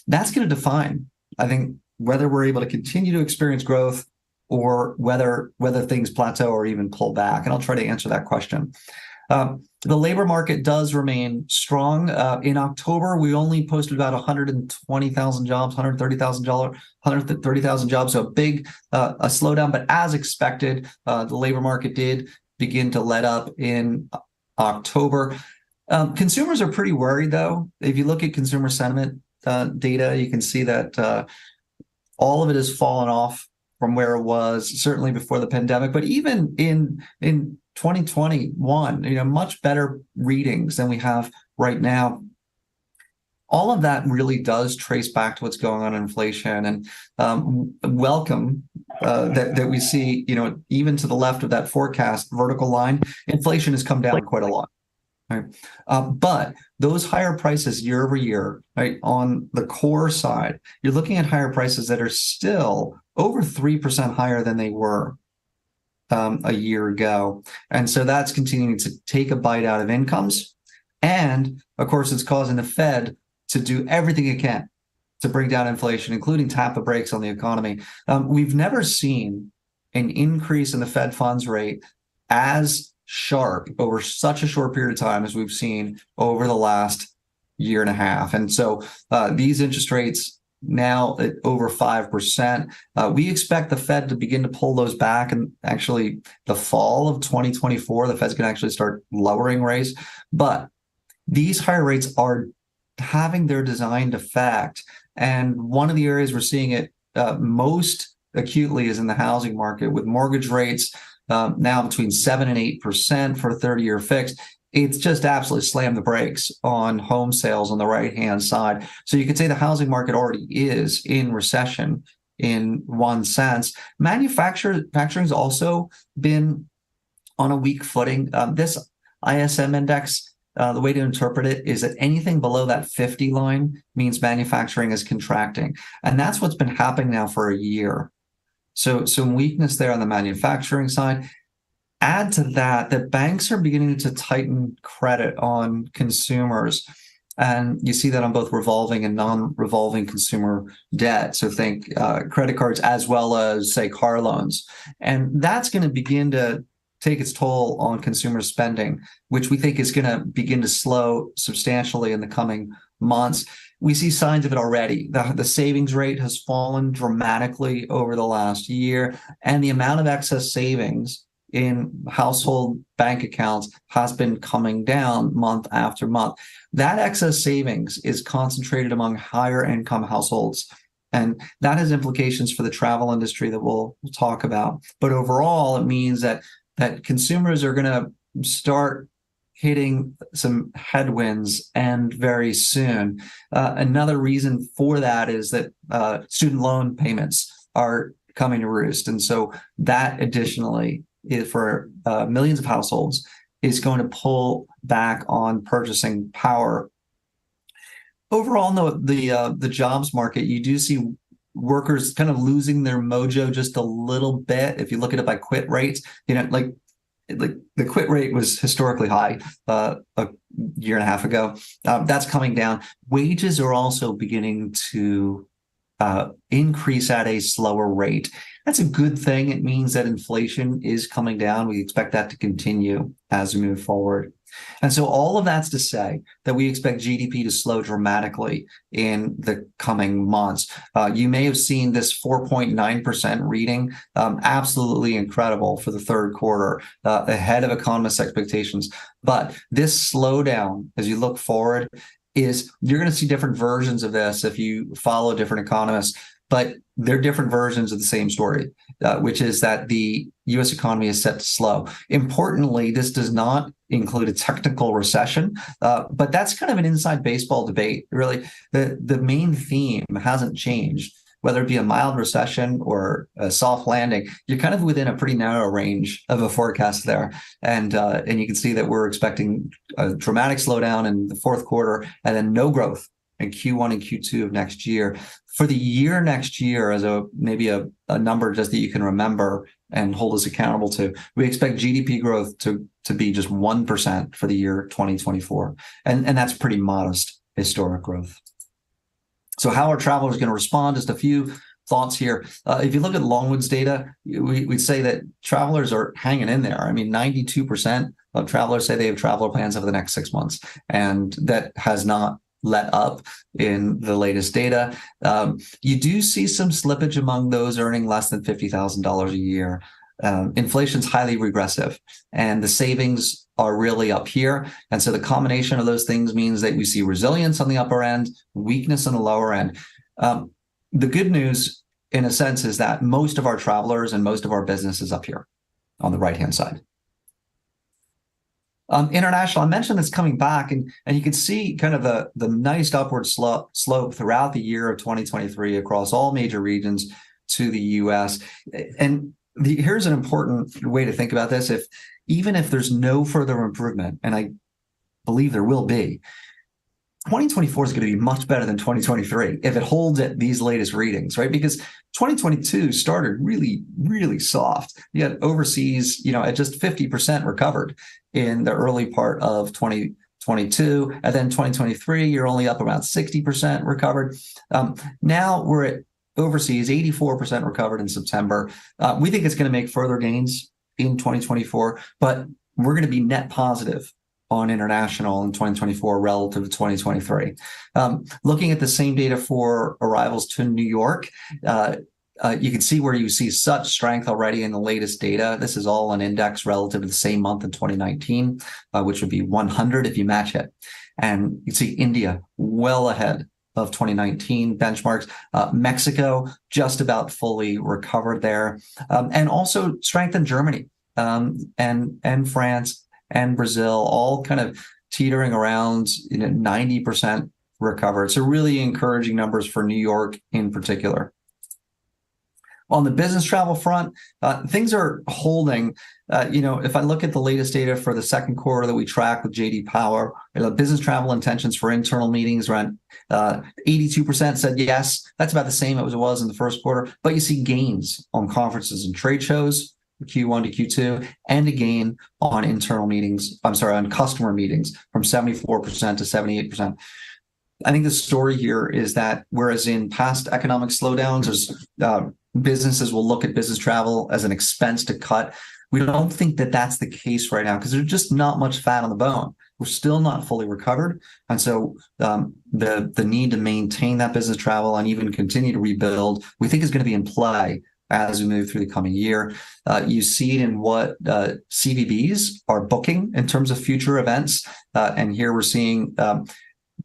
that's going to define, I think, whether we're able to continue to experience growth or whether things plateau or even pull back. And I'll try to answer that question. The labor market does remain strong. In October, we only posted about 120,000 jobs, 130,000 jobs. So a big a slowdown, but as expected, the labor market did begin to let up in October. Consumers are pretty worried, though. If you look at consumer sentiment data, you can see that all of it has fallen off from where it was certainly before the pandemic, but even in 2021, much better readings than we have right now. All of that really does trace back to what's going on in inflation, and welcome that we see, even to the left of that forecast vertical line, inflation has come down quite a lot. Right. But those higher prices year over year, right, on the core side, you're looking at higher prices that are still over 3% higher than they were a year ago. And so that's continuing to take a bite out of incomes. And of course, it's causing the Fed to do everything it can to bring down inflation, including tap the brakes on the economy. We've never seen an increase in the Fed funds rate as sharp over such a short period of time as we've seen over the last year and a half. And so these interest rates now at over 5%, we expect the Fed to begin to pull those back. And actually the fall of 2024, the Fed's going to actually start lowering rates. But these higher rates are having their designed effect. And one of the areas we're seeing it most acutely is in the housing market, with mortgage rates now between 7% and 8% for a 30-year fixed. It's just absolutely slammed the brakes on home sales on the right-hand side. So you could say the housing market already is in recession in one sense. Manufacturing's also been on a weak footing. This ISM index, the way to interpret it is that anything below that 50 line means manufacturing is contracting. And that's what's been happening now for a year. So some weakness there on the manufacturing side. Add to that banks are beginning to tighten credit on consumers. And you see that on both revolving and non-revolving consumer debt. So think credit cards as well as, say, car loans. And that's going to begin to take its toll on consumer spending, which we think is going to begin to slow substantially in the coming months. We see signs of it already. The savings rate has fallen dramatically over the last year, and the amount of excess savings in household bank accounts has been coming down month after month. That excess savings is concentrated among higher income households, and that has implications for the travel industry that we'll talk about. But overall, it means that consumers are going to start hitting some headwinds, and very soon. Another reason for that is that student loan payments are coming to roost. And so that additionally, for millions of households, is going to pull back on purchasing power. Overall, the jobs market, you do see workers kind of losing their mojo just a little bit. If you look at it by quit rates, like the quit rate was historically high a year and a half ago. That's coming down. Wages are also beginning to increase at a slower rate. That's a good thing. It means that inflation is coming down. We expect that to continue as we move forward. And so all of that's to say that we expect GDP to slow dramatically in the coming months. You may have seen this 4.9% reading, absolutely incredible for the third quarter, ahead of economists' expectations. But this slowdown, as you look forward, is you're going to see different versions of this if you follow different economists. But they're different versions of the same story, which is that the U.S. economy is set to slow. Importantly, this does not include a technical recession, but that's kind of an inside baseball debate. Really, the main theme hasn't changed. Whether it be a mild recession or a soft landing, you're kind of within a pretty narrow range of a forecast there. And you can see that we're expecting a dramatic slowdown in the fourth quarter and then no growth in Q1 and Q2 of next year. For the year next year, as maybe a number just that you can remember, and hold us accountable to. We expect GDP growth to be just 1% for the year 2024. And that's pretty modest historic growth. So how are travelers going to respond? Just a few thoughts here. If you look at Longwood's data, we'd say that travelers are hanging in there. I mean, 92% of travelers say they have traveler plans over the next 6 months, and that has not let up in the latest data. You do see some slippage among those earning less than $50,000 a year. Inflation's highly regressive, and the savings are really up here. And so the combination of those things means that we see resilience on the upper end, weakness on the lower end. The good news, in a sense, is that most of our travelers and most of our business is up here on the right-hand side. International, I mentioned it's coming back, and you can see kind of the nice upward slope throughout the year of 2023 across all major regions to the U.S. And here's an important way to think about this. Even if there's no further improvement, and I believe there will be, 2024 is going to be much better than 2023 if it holds at these latest readings, right? Because 2022 started really, really soft. You had overseas, at just 50% recovered in the early part of 2022. And then 2023, you're only up around 60% recovered. Now we're at overseas, 84% recovered in September. We think it's going to make further gains in 2024, but we're going to be net positive on international in 2024 relative to 2023. Looking at the same data for arrivals to New York, you can see where you see such strength already in the latest data. This is all an index relative to the same month in 2019, which would be 100 if you match it. And you can see India well ahead of 2019 benchmarks. Mexico just about fully recovered there. And also strength in Germany and France and Brazil, all kind of teetering around 90% recovered. So really encouraging numbers for New York in particular. On the business travel front, things are holding. If I look at the latest data for the second quarter that we track with JD Power, business travel intentions for internal meetings around 82% said yes. That's about the same as it was in the first quarter. But you see gains on conferences and trade shows, Q1 to Q2, and a gain on internal meetings. On customer meetings from 74% to 78%. I think the story here is that whereas in past economic slowdowns, businesses will look at business travel as an expense to cut. We don't think that that's the case right now because there's just not much fat on the bone. We're still not fully recovered. And so the need to maintain that business travel and even continue to rebuild, we think is going to be in play as we move through the coming year. You see it in what CVBs are booking in terms of future events. And here we're seeing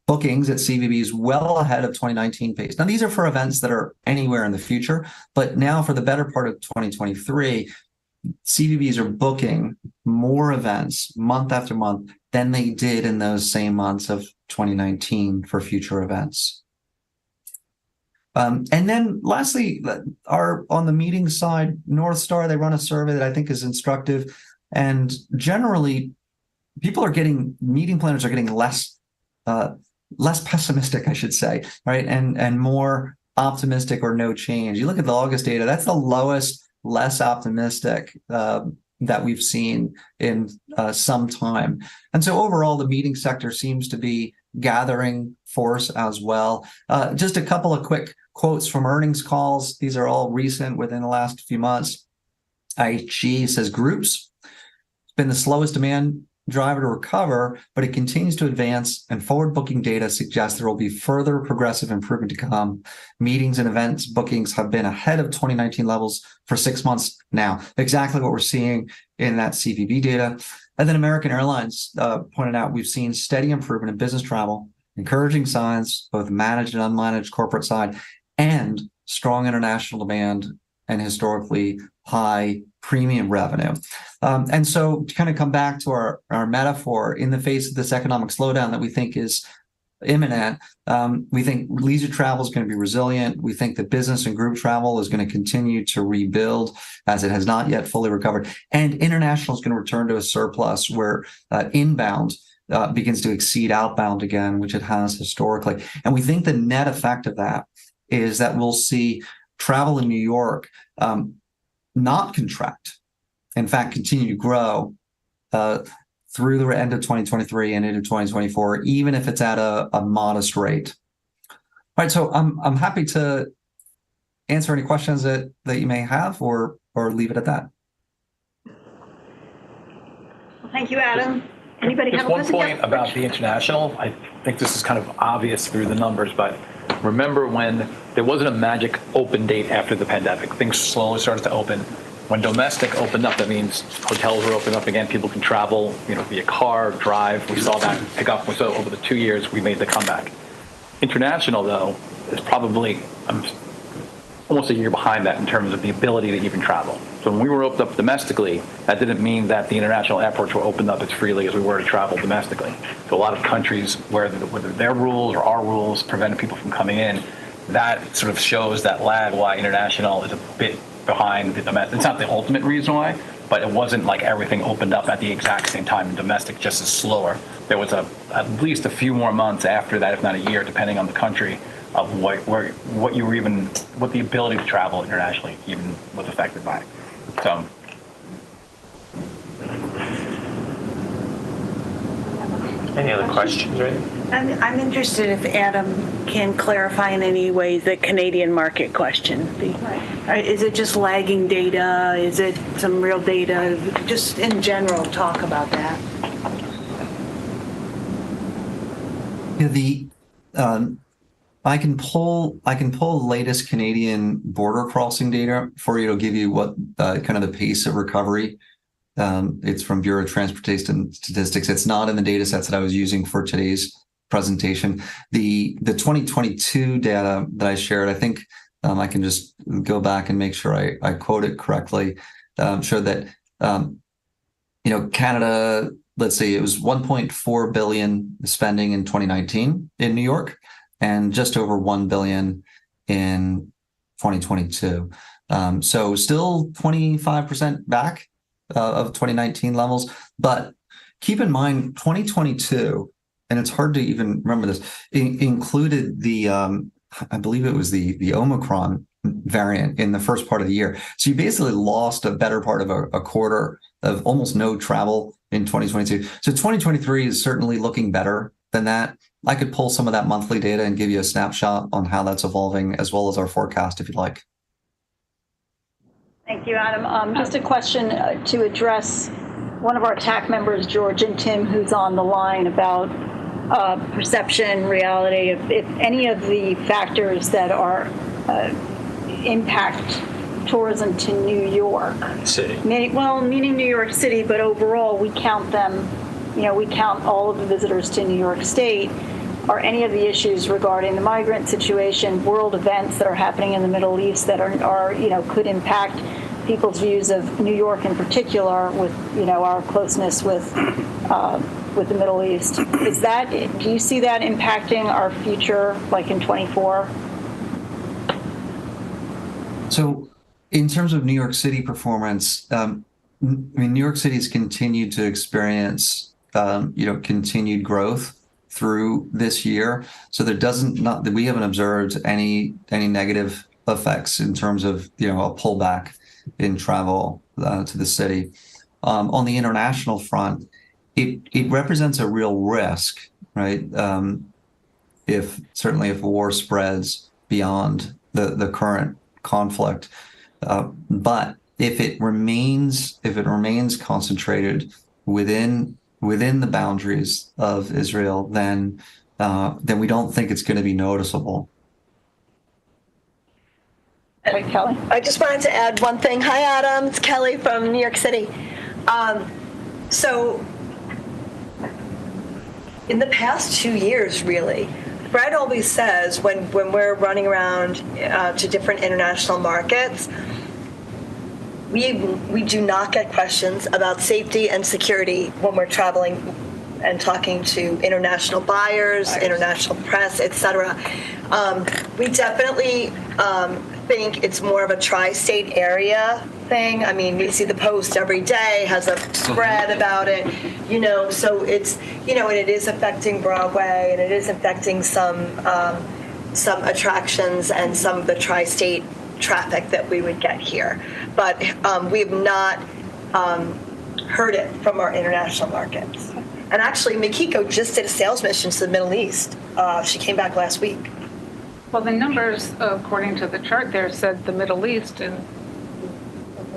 bookings at CVBs well ahead of 2019 pace. Now, these are for events that are anywhere in the future, but now for the better part of 2023, CVBs are booking more events month after month than they did in those same months of 2019 for future events. And then lastly, on the meeting side, North Star, they run a survey that I think is instructive. And generally, meeting planners are getting less pessimistic, I should say, right? And more optimistic or no change. You look at the August data, that's the lowest, less optimistic that we've seen in some time. And so overall, the meeting sector seems to be gathering force as well. Just a couple of quick quotes from earnings calls. These are all recent within the last few months. IHG says groups, it's been the slowest demand driver to recover, but it continues to advance, and forward booking data suggests there will be further progressive improvement to come. Meetings and events bookings have been ahead of 2019 levels for 6 months now. Exactly what we're seeing in that CVB data. And then American Airlines pointed out we've seen steady improvement in business travel, encouraging signs, both managed and unmanaged corporate side, and strong international demand and historically high premium revenue. And so to kind of come back to our metaphor, in the face of this economic slowdown that we think is imminent, we think leisure travel is going to be resilient. We think that business and group travel is going to continue to rebuild as it has not yet fully recovered. And international is going to return to a surplus where inbound begins to exceed outbound again, which it has historically. And we think the net effect of that is that we'll see travel in New York not contract. In fact, continue to grow through the end of 2023 and into 2024, even if it's at a modest rate. All right, so I'm happy to answer any questions that you may have, or leave it at that. Thank you, Adam. Anybody have Just a one question? point about the international. I think this is kind of obvious through the numbers, but remember when there wasn't a magic open date after the pandemic. Things slowly started to open. When domestic opened up, that means hotels were opening up again. People can travel, via car, drive. We saw that pick up. So over the 2 years, we made the comeback. International, though, is probably almost a year behind that in terms of the ability to even travel. So when we were opened up domestically, that didn't mean that the international airports were opened up as freely as we were to travel domestically. So a lot of countries where whether their rules or our rules prevented people from coming in, that sort of shows that lag why international is a bit behind the domestic. It's not the ultimate reason why, but it wasn't like everything opened up at the exact same time in domestic, just as slower. There was at least a few more months after that, if not a year, depending on the country, of what the ability to travel internationally even was affected by. So. Any other questions, right? I'm interested if Adam can clarify in any way the Canadian market question. Is it just lagging data? Is it some real data? Just in general, talk about that. Yeah, I can pull latest Canadian border crossing data for you to give you what kind of the pace of recovery. It's from Bureau of Transportation Statistics. It's not in the data sets that I was using for today's presentation. The 2022 data that I shared, I think I can just go back and make sure I quote it correctly. Showed that Canada, let's see, it was 1.4 billion spending in 2019 in New York, and just over 1 billion in 2022. So still 25% back of 2019 levels. But keep in mind, 2022, and it's hard to even remember this, included the, I believe it was the Omicron variant in the first part of the year. So you basically lost a better part of a quarter of almost no travel in 2022. So 2023 is certainly looking better than that. I could pull some of that monthly data and give you a snapshot on how that's evolving, as well as our forecast, if you'd like. Thank you, Adam. Just a question to address one of our TAC members, George and Tim, who's on the line, about perception, reality, if any of the factors that are impact tourism to New York City. Meaning New York City, but overall we count them, we count all of the visitors to New York State. Are any of the issues regarding the migrant situation, world events that are happening in the Middle East that are could impact people's views of New York in particular, with our closeness with the Middle East? Do you see that impacting our future, like in 24? So, in terms of New York City performance, New York City's continued to experience continued growth through this year. So we haven't observed any negative effects in terms of a pullback in travel to the city. On the international front, it represents a real risk, right? If war spreads beyond the current conflict, but if it remains concentrated within the boundaries of Israel, then we don't think it's going to be noticeable. Wait, Kelly? I just wanted to add one thing. Hi, Adam. It's Kelly from New York City. So in the past 2 years, really, Brad always says when we're running around to different international markets, we do not get questions about safety and security when we're traveling and talking to international buyers, international press, etc. We definitely think it's more of a tri-state area thing. I mean, we see the Post every day has a spread about it, so it's, and it is affecting Broadway, and it is affecting some attractions and some of the tri-state traffic that we would get here. but we have not heard it from our international markets. And actually, Mikiko just did a sales mission to the Middle East. She came back last week. Well, the numbers, according to the chart there, said the Middle East was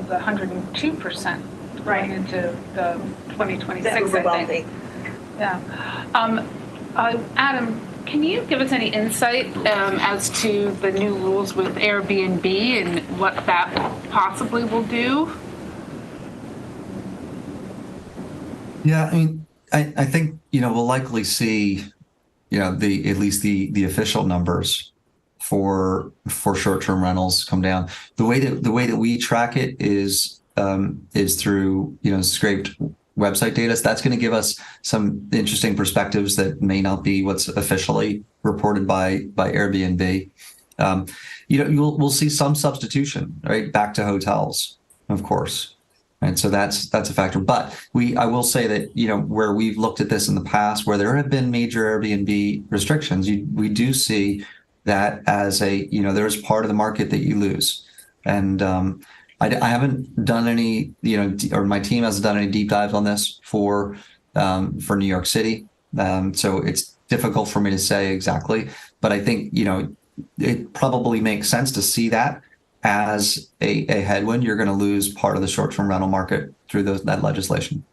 102% going into the 2026, That was I wealthy. think. Yeah. Adam, can you give us any insight as to the new rules with Airbnb and what that possibly will do? Yeah, I mean, I think, we'll likely see, at least the official numbers for short-term rentals come down. The way that we track it is through, scraped website data. So that's going to give us some interesting perspectives that may not be what's officially reported by Airbnb. We'll see some substitution, right, back to hotels, of course. And so that's a factor. But I will say that, where we've looked at this in the past, where there have been major Airbnb restrictions, we do see that as there's part of the market that you lose. And I haven't done any, or my team hasn't done any deep dives on this for New York City. So it's difficult for me to say exactly, but I think, it probably makes sense to see that as a headwind. You're going to lose part of the short-term rental market through that legislation.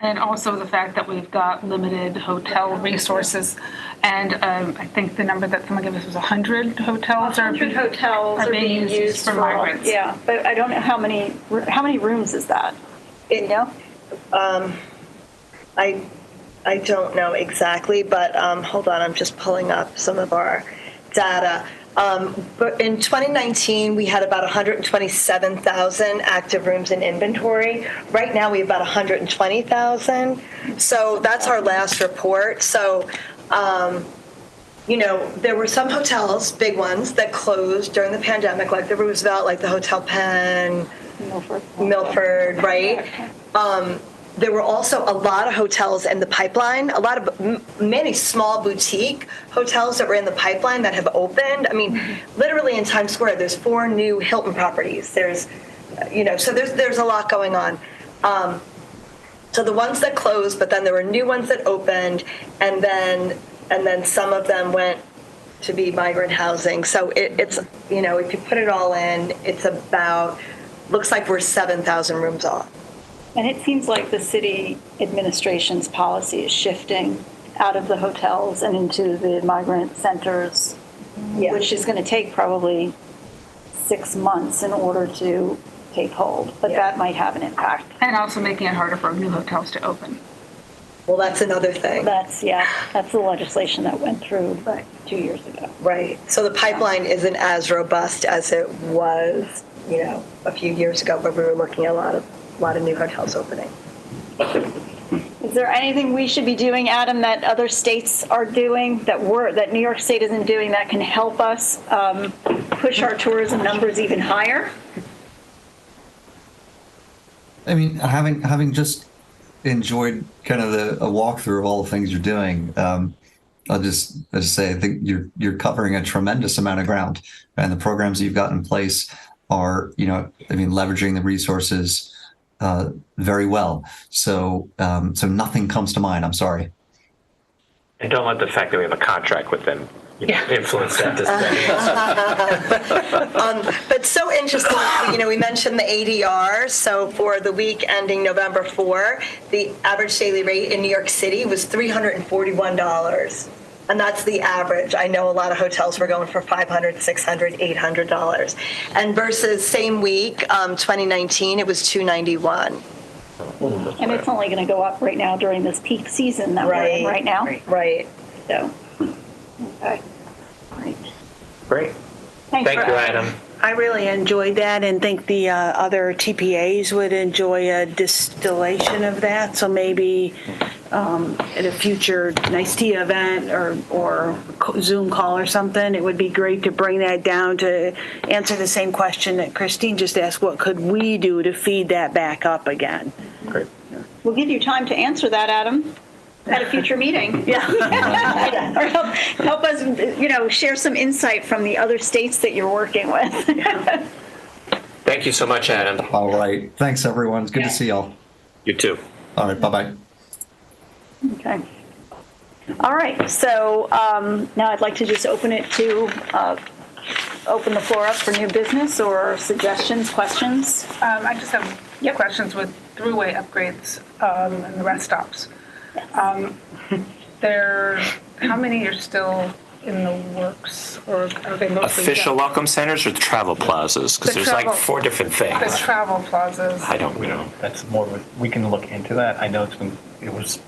And also the fact that we've got limited hotel resources. And I think the number that someone gave us was 100 hotels 100 hotels are being used for migrants. Yeah, but I don't know how many rooms is that? I don't know exactly, but hold on, I'm just pulling up some of our data. But in 2019, we had about 127,000 active rooms in inventory. Right now, we have about 120,000. So that's our last report. So, there were some hotels, big ones, that closed during the pandemic, like the Roosevelt, like the Hotel Penn, Milford, right? There were also a lot of hotels in the pipeline, many small boutique hotels that were in the pipeline that have opened. I mean, literally in Times Square, there's 4 new Hilton properties. There's, so there's a lot going on. So the ones that closed, but then there were new ones that opened, and then some of them went to be migrant housing. So it's, if you put it all in, it's looks like we're 7,000 rooms off. And it seems like the city administration's policy is shifting out of the hotels and into the migrant centers, which is going to take probably 6 months in order to take hold. But that might have an impact. And also making it harder for new hotels to open. Well, that's another thing. That's the legislation that went through 2 years ago. Right. So the pipeline isn't as robust as it was, a few years ago, where we were looking at a lot of new hotels opening. Is there anything we should be doing, Adam, that other states are doing that New York State isn't doing that can help us push our tourism numbers even higher? I mean, having just enjoyed kind of a walkthrough of all the things you're doing, I'll just say I think you're covering a tremendous amount of ground, and the programs you've got in place are, leveraging the resources very well. So nothing comes to mind. I'm sorry. And don't let the fact that we have a contract with them influence that decision. But so interesting, we mentioned the ADR. So for the week ending November 4, the average daily rate in New York City was $341. And that's the average. I know a lot of hotels were going for $500, $600, $800. And versus same week, 2019, it was $291. And it's only going to go up right now during this peak season that we're in right now. Right. So, okay. Great. Thank you, Adam. I really enjoyed that and think the other TPAs would enjoy a distillation of that. So maybe at a future NICE-T event or Zoom call or something, it would be great to bring that down to answer the same question that Christine just asked. What could we do to feed that back up again? Great. We'll give you time to answer that, Adam, at a future meeting. Or help us, share some insight from the other states that you're working with. Thank you so much, Adam. All right. Thanks, everyone. It's good to see y'all. You too. All right. Bye-bye. Okay. All right, so now I'd like to just open it to, open the floor up for new business or suggestions, questions. I just have questions with throughway upgrades and the rest stops. How many are still in the works, or are they mostly Official done? welcome centers or travel plazas? Because The there's like travel- 4 different things. The travel plazas. I don't know. That's more, we can look into that. I know it was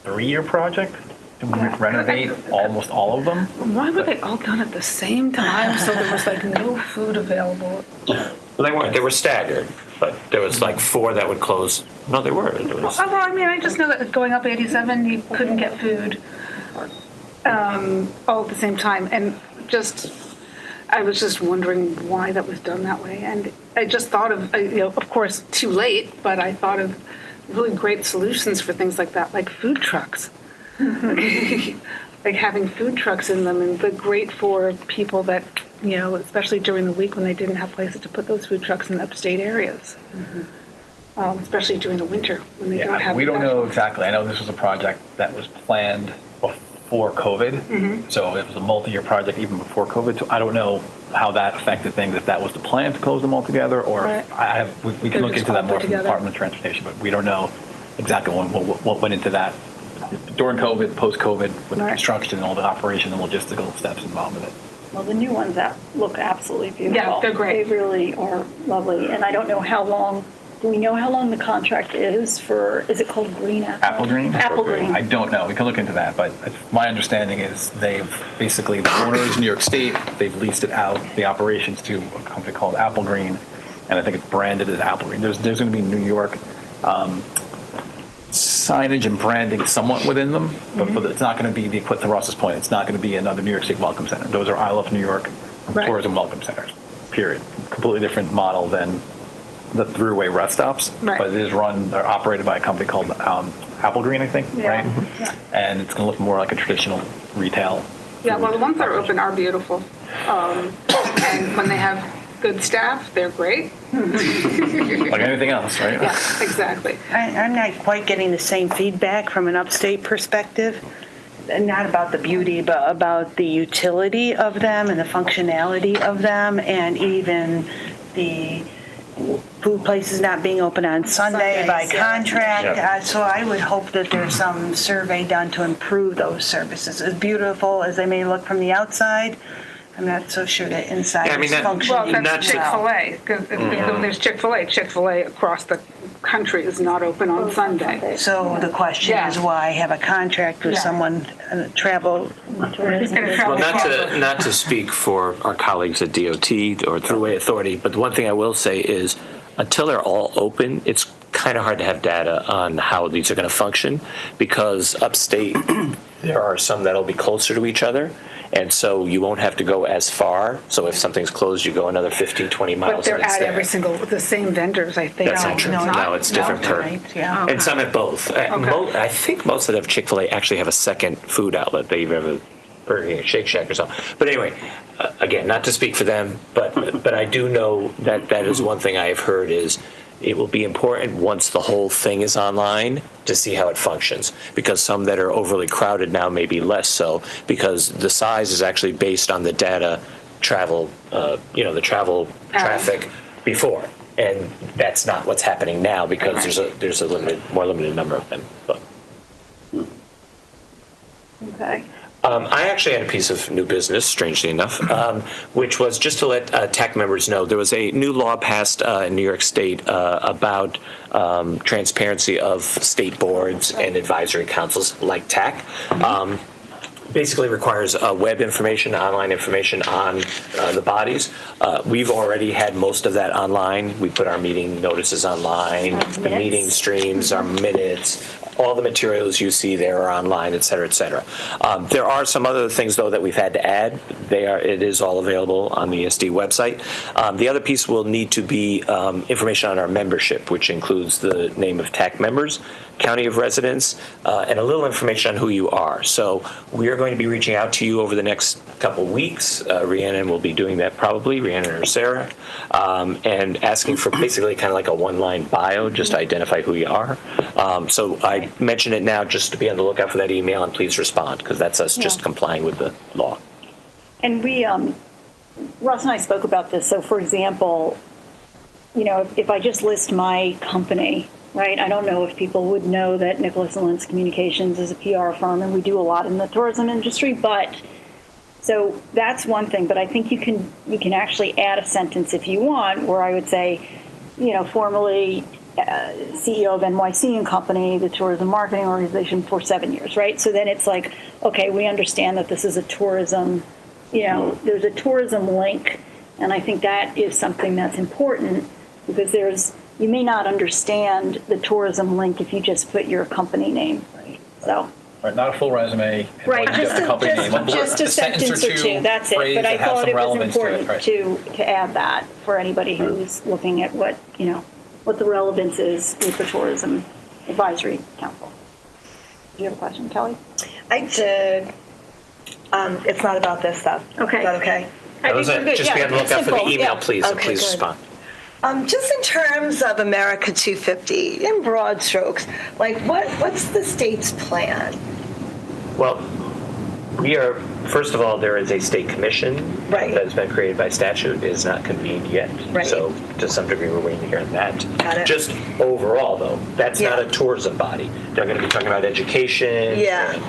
a 3-year project to renovate almost all of them. Why were they all done at the same time? So there was like no food available. Well, they weren't. They were staggered, but there was like 4 that would close. No, they were. There was, Well, I mean, I just know that going up 87, you couldn't get food all at the same time. And I was just wondering why that was done that way. And I just thought of, of course, too late, but I thought of really great solutions for things like that, like food trucks. Like having food trucks in them, and they're great for people that, especially during the week when they didn't have places to put those food trucks in the upstate areas. Especially during the winter when they don't have. We don't know exactly. I know this was a project that was planned before COVID, so it was a multi-year project even before COVID. So I don't know how that affected things, if that was the plan to close them all together, or Right. we can look into that more from the Department of Transportation, but we don't know exactly what went into that during COVID, post-COVID, with the construction and all the operation and logistical steps involved with it. Well, the new ones look absolutely beautiful. Yeah, they're great. They really are lovely. And I don't know how long, do we know how long the contract is is it called Green Apple? Apple Green? Apple Green. I don't know. We can look into that, but my understanding is the owner is New York State. They've leased it out, the operations, to a company called Apple Green, and I think it's branded as Apple Green. There's going to be New York signage and branding somewhat within them, but it's not going to be to Ross's point, it's not going to be another New York State Welcome Center. Those are I Love New York tourism welcome centers, period. Completely different model than the throughway rest stops, but it is they're operated by a company called Apple Green, I think, right? Yeah. And it's going to look more like a traditional retail. Yeah, well, the ones that are open are beautiful. And when they have good staff, they're great. Like anything else, right? Yeah, exactly. I'm not quite getting the same feedback from an upstate perspective. Not about the beauty, but about the utility of them and the functionality of them, and even the food places not being open on Sunday by contract. Yeah. So I would hope that there's some survey done to improve those services. As beautiful as they may look from the outside, I'm not so sure that inside is functioning. Well, that's Chick-fil-A, because there's Chick-fil-A. Chick-fil-A across the country is not open on Sunday. So the question is, why have a contract with someone, travel? Well, not to speak for our colleagues at DOT or Thruway Authority, but the one thing I will say is, until they're all open, it's kind of hard to have data on how these are going to function, because upstate there are some that'll be closer to each other, and so you won't have to go as far. So if something's closed, you go another 15, 20 miles. But they're and it's at there. the same vendors, I think. That's not true. No, it's different per. And some have both. I think most that have Chick-fil-A actually have a second food outlet. They've ever Burger King, Shake Shack or something. But anyway, again, not to speak for them, but I do know that that is one thing I have heard is it will be important once the whole thing is online to see how it functions, because some that are overly crowded now may be less so, because the size is actually based on the data travel, the travel traffic before. And that's not what's happening now, because there's a more limited number of them. But. Okay. I actually had a piece of new business, strangely enough, which was just to let TAC members know there was a new law passed in New York State about transparency of state boards and advisory councils like TAC. Basically requires web information, online information on the bodies. We've already had most of that online. We put our meeting notices online, the meeting streams, our minutes, all the materials you see there are online, et cetera, et cetera. There are some other things, though, that we've had to add. It is all available on the ESD website. The other piece will need to be information on our membership, which includes the name of TAC members, county of residence, and a little information on who you are. So we are going to be reaching out to you over the next couple weeks. Rhiannon will be doing that probably, Rhiannon or Sarah, and asking for basically kind of like a one-line bio, just to identify who you are. So I mention it now just to be on the lookout for that email, and please respond, because that's us just complying with the law. And we, Ross and I spoke about this. So, for example, if I just list my company, right, I don't know if people would know that Nicholas and Lentz Communications is a PR firm, and we do a lot in the tourism industry. But so that's one thing. But I think you can actually add a sentence if you want, where I would say, formerly CEO of NYC and Company, the tourism marketing organization, for 7 years, right? So then it's like, okay, we understand that this is a tourism. There's a tourism link, and I think that is something that's important, because you may not understand the tourism link if you just put your company name, right? So. Right, not a full resume. Right, just a sentence or two. That's it. But I thought it was important to add that for anybody who's looking at what the relevance is with the Tourism Advisory Council. Do you have a question, Kelly? I did. It's not about this stuff. Okay. Is that okay? Just be on the lookout for the email, please, and please good. respond. Just in terms of America 250, in broad strokes, what's the state's plan? Well, first of all, there is a state commission that has been created by statute. It is not convened yet. Right. So to some degree, we're waiting to hear that. Got it. Just overall, though, that's not a tourism body. They're going to be talking about education and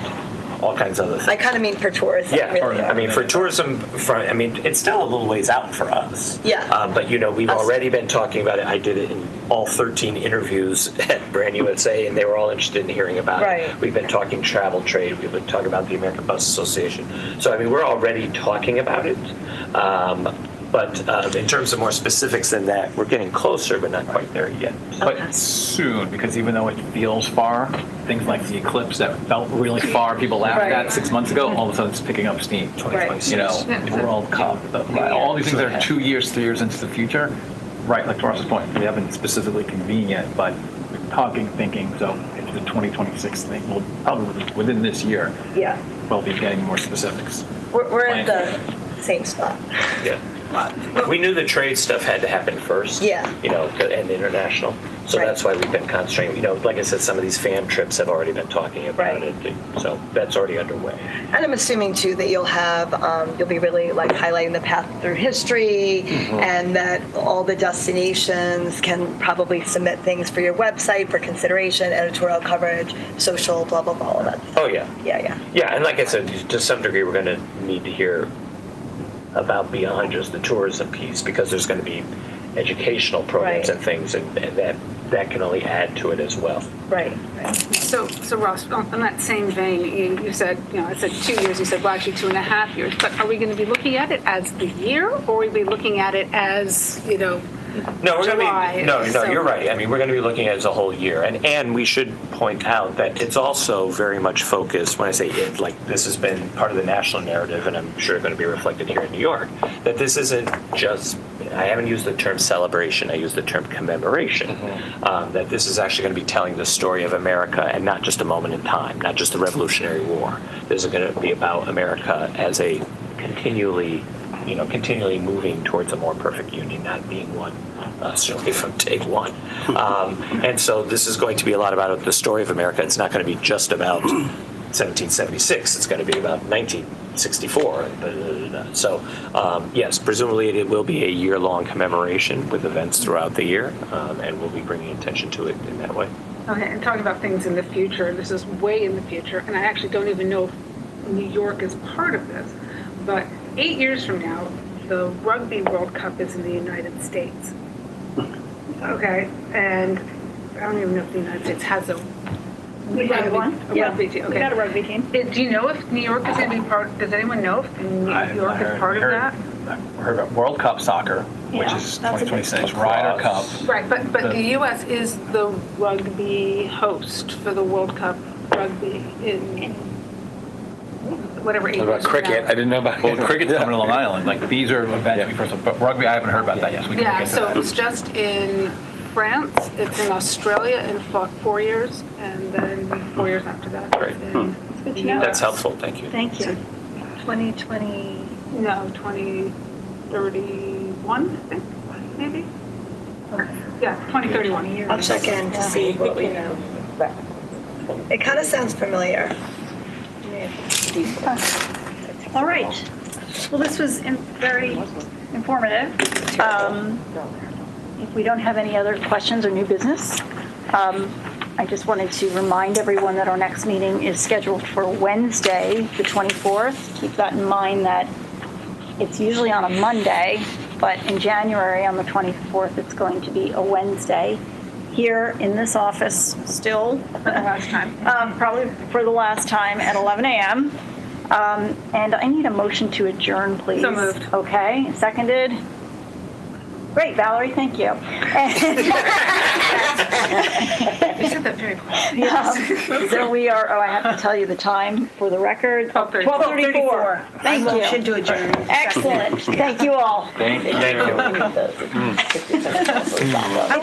all kinds of other things. I kind of mean for tourism. Yeah, really. I mean, for tourism, it's still a little ways out for us. Yeah. But, we've already been talking about it. I did it in all 13 interviews at Brand USA, and they were all interested in hearing about it. We've been talking travel trade. We've been talking about the American Bus Association. So, we're already talking about it. But in terms of more specifics than that, we're getting closer, but not quite there yet. But soon, because even though it feels far, things like the eclipse that felt really far, people laughed at 6 months ago, all of a sudden it's picking up steam. The World Cup, all these things that are 2 years, 3 years into the future. Right, like to Ross's point, we haven't specifically convened yet, but we're talking, thinking, so it's the 2026 thing. We'll probably, within this year, we'll be getting more specifics. We're at the same spot. Yeah. We knew the trade stuff had to happen first. Yeah. And international. So that's why we've been concentrating. Like I said, some of these fam trips have already been talking about it. So that's already underway. And I'm assuming too that you'll be really highlighting the path through history, and that all the destinations can probably submit things for your website for consideration, editorial coverage, social, blah, blah, blah, all that. Oh, yeah. Yeah. Yeah, and like I said, to some degree, we're going to need to hear about beyond just the tourism piece, because there's going to be educational programs and things, and that can only add to it as well. Right. So Ross, on that same vein, you said, I said 2 years, you said, well, actually 2.5 years, but are we going to be looking at it as the year, or are we be looking at it as, No, we're July? No, you're right. We're going to be looking at it as a whole year. And we should point out that it's also very much focused, when I say it, this has been part of the national narrative, and I'm sure going to be reflected here in New York, that this isn't just, I haven't used the term celebration, I use the term commemoration, that this is actually going to be telling the story of America, and not just a moment in time, not just the Revolutionary War. This is going to be about America as a continually moving towards a more perfect union, not being one, certainly from day one. And so this is going to be a lot about the story of America. It's not going to be just about 1776. It's going to be about 1964. So, yes, presumably it will be a year-long commemoration with events throughout the year, and we'll be bringing attention to it in that way. Okay, and talking about things in the future, this is way in the future, and I actually don't even know if New York is part of this, but 8 years from now, the Rugby World Cup is in the United States. Okay, and I don't even know if the United States has a We have one. A rugby team, We okay. got a rugby team. Do you know if New York is going to be part, does anyone know if New York is part of that? I heard about World Cup Soccer, which Yeah, is that's a big 2026, Ryder Cup. Right, but the U.S. is the rugby host for the World Cup rugby in whatever age. What about it's cricket? now. I didn't know about cricket's coming to Long Island. Like these are events we first, but rugby I haven't heard about that yet. So we can Yeah, get to so that. it was just in France, it's in Australia in 4 years, and then 4 years after that. Great. in Good to the know. That's US. helpful, thank you. Thank you. 2020. No, 2031, I think, maybe? Yeah, 2031. I'll check in to see what we know. It kind of sounds familiar. All right. Well, this was very informative. If we don't have any other questions or new business, I just wanted to remind everyone that our next meeting is scheduled for Wednesday, the 24th. Keep that in mind that it's usually on a Monday, but in January on the 24th, it's going to be a Wednesday. Here in this office still. For the last time. Probably for the last time at 11 a.m. And I need a motion to adjourn, please. So moved. Okay, seconded. Great, Valerie, thank you. You said that very quickly. So we are, I have to tell you the time for the record. 12:34. Thank you. Motion to adjourn. Excellent. Thank you all. Thank you. Thank you. I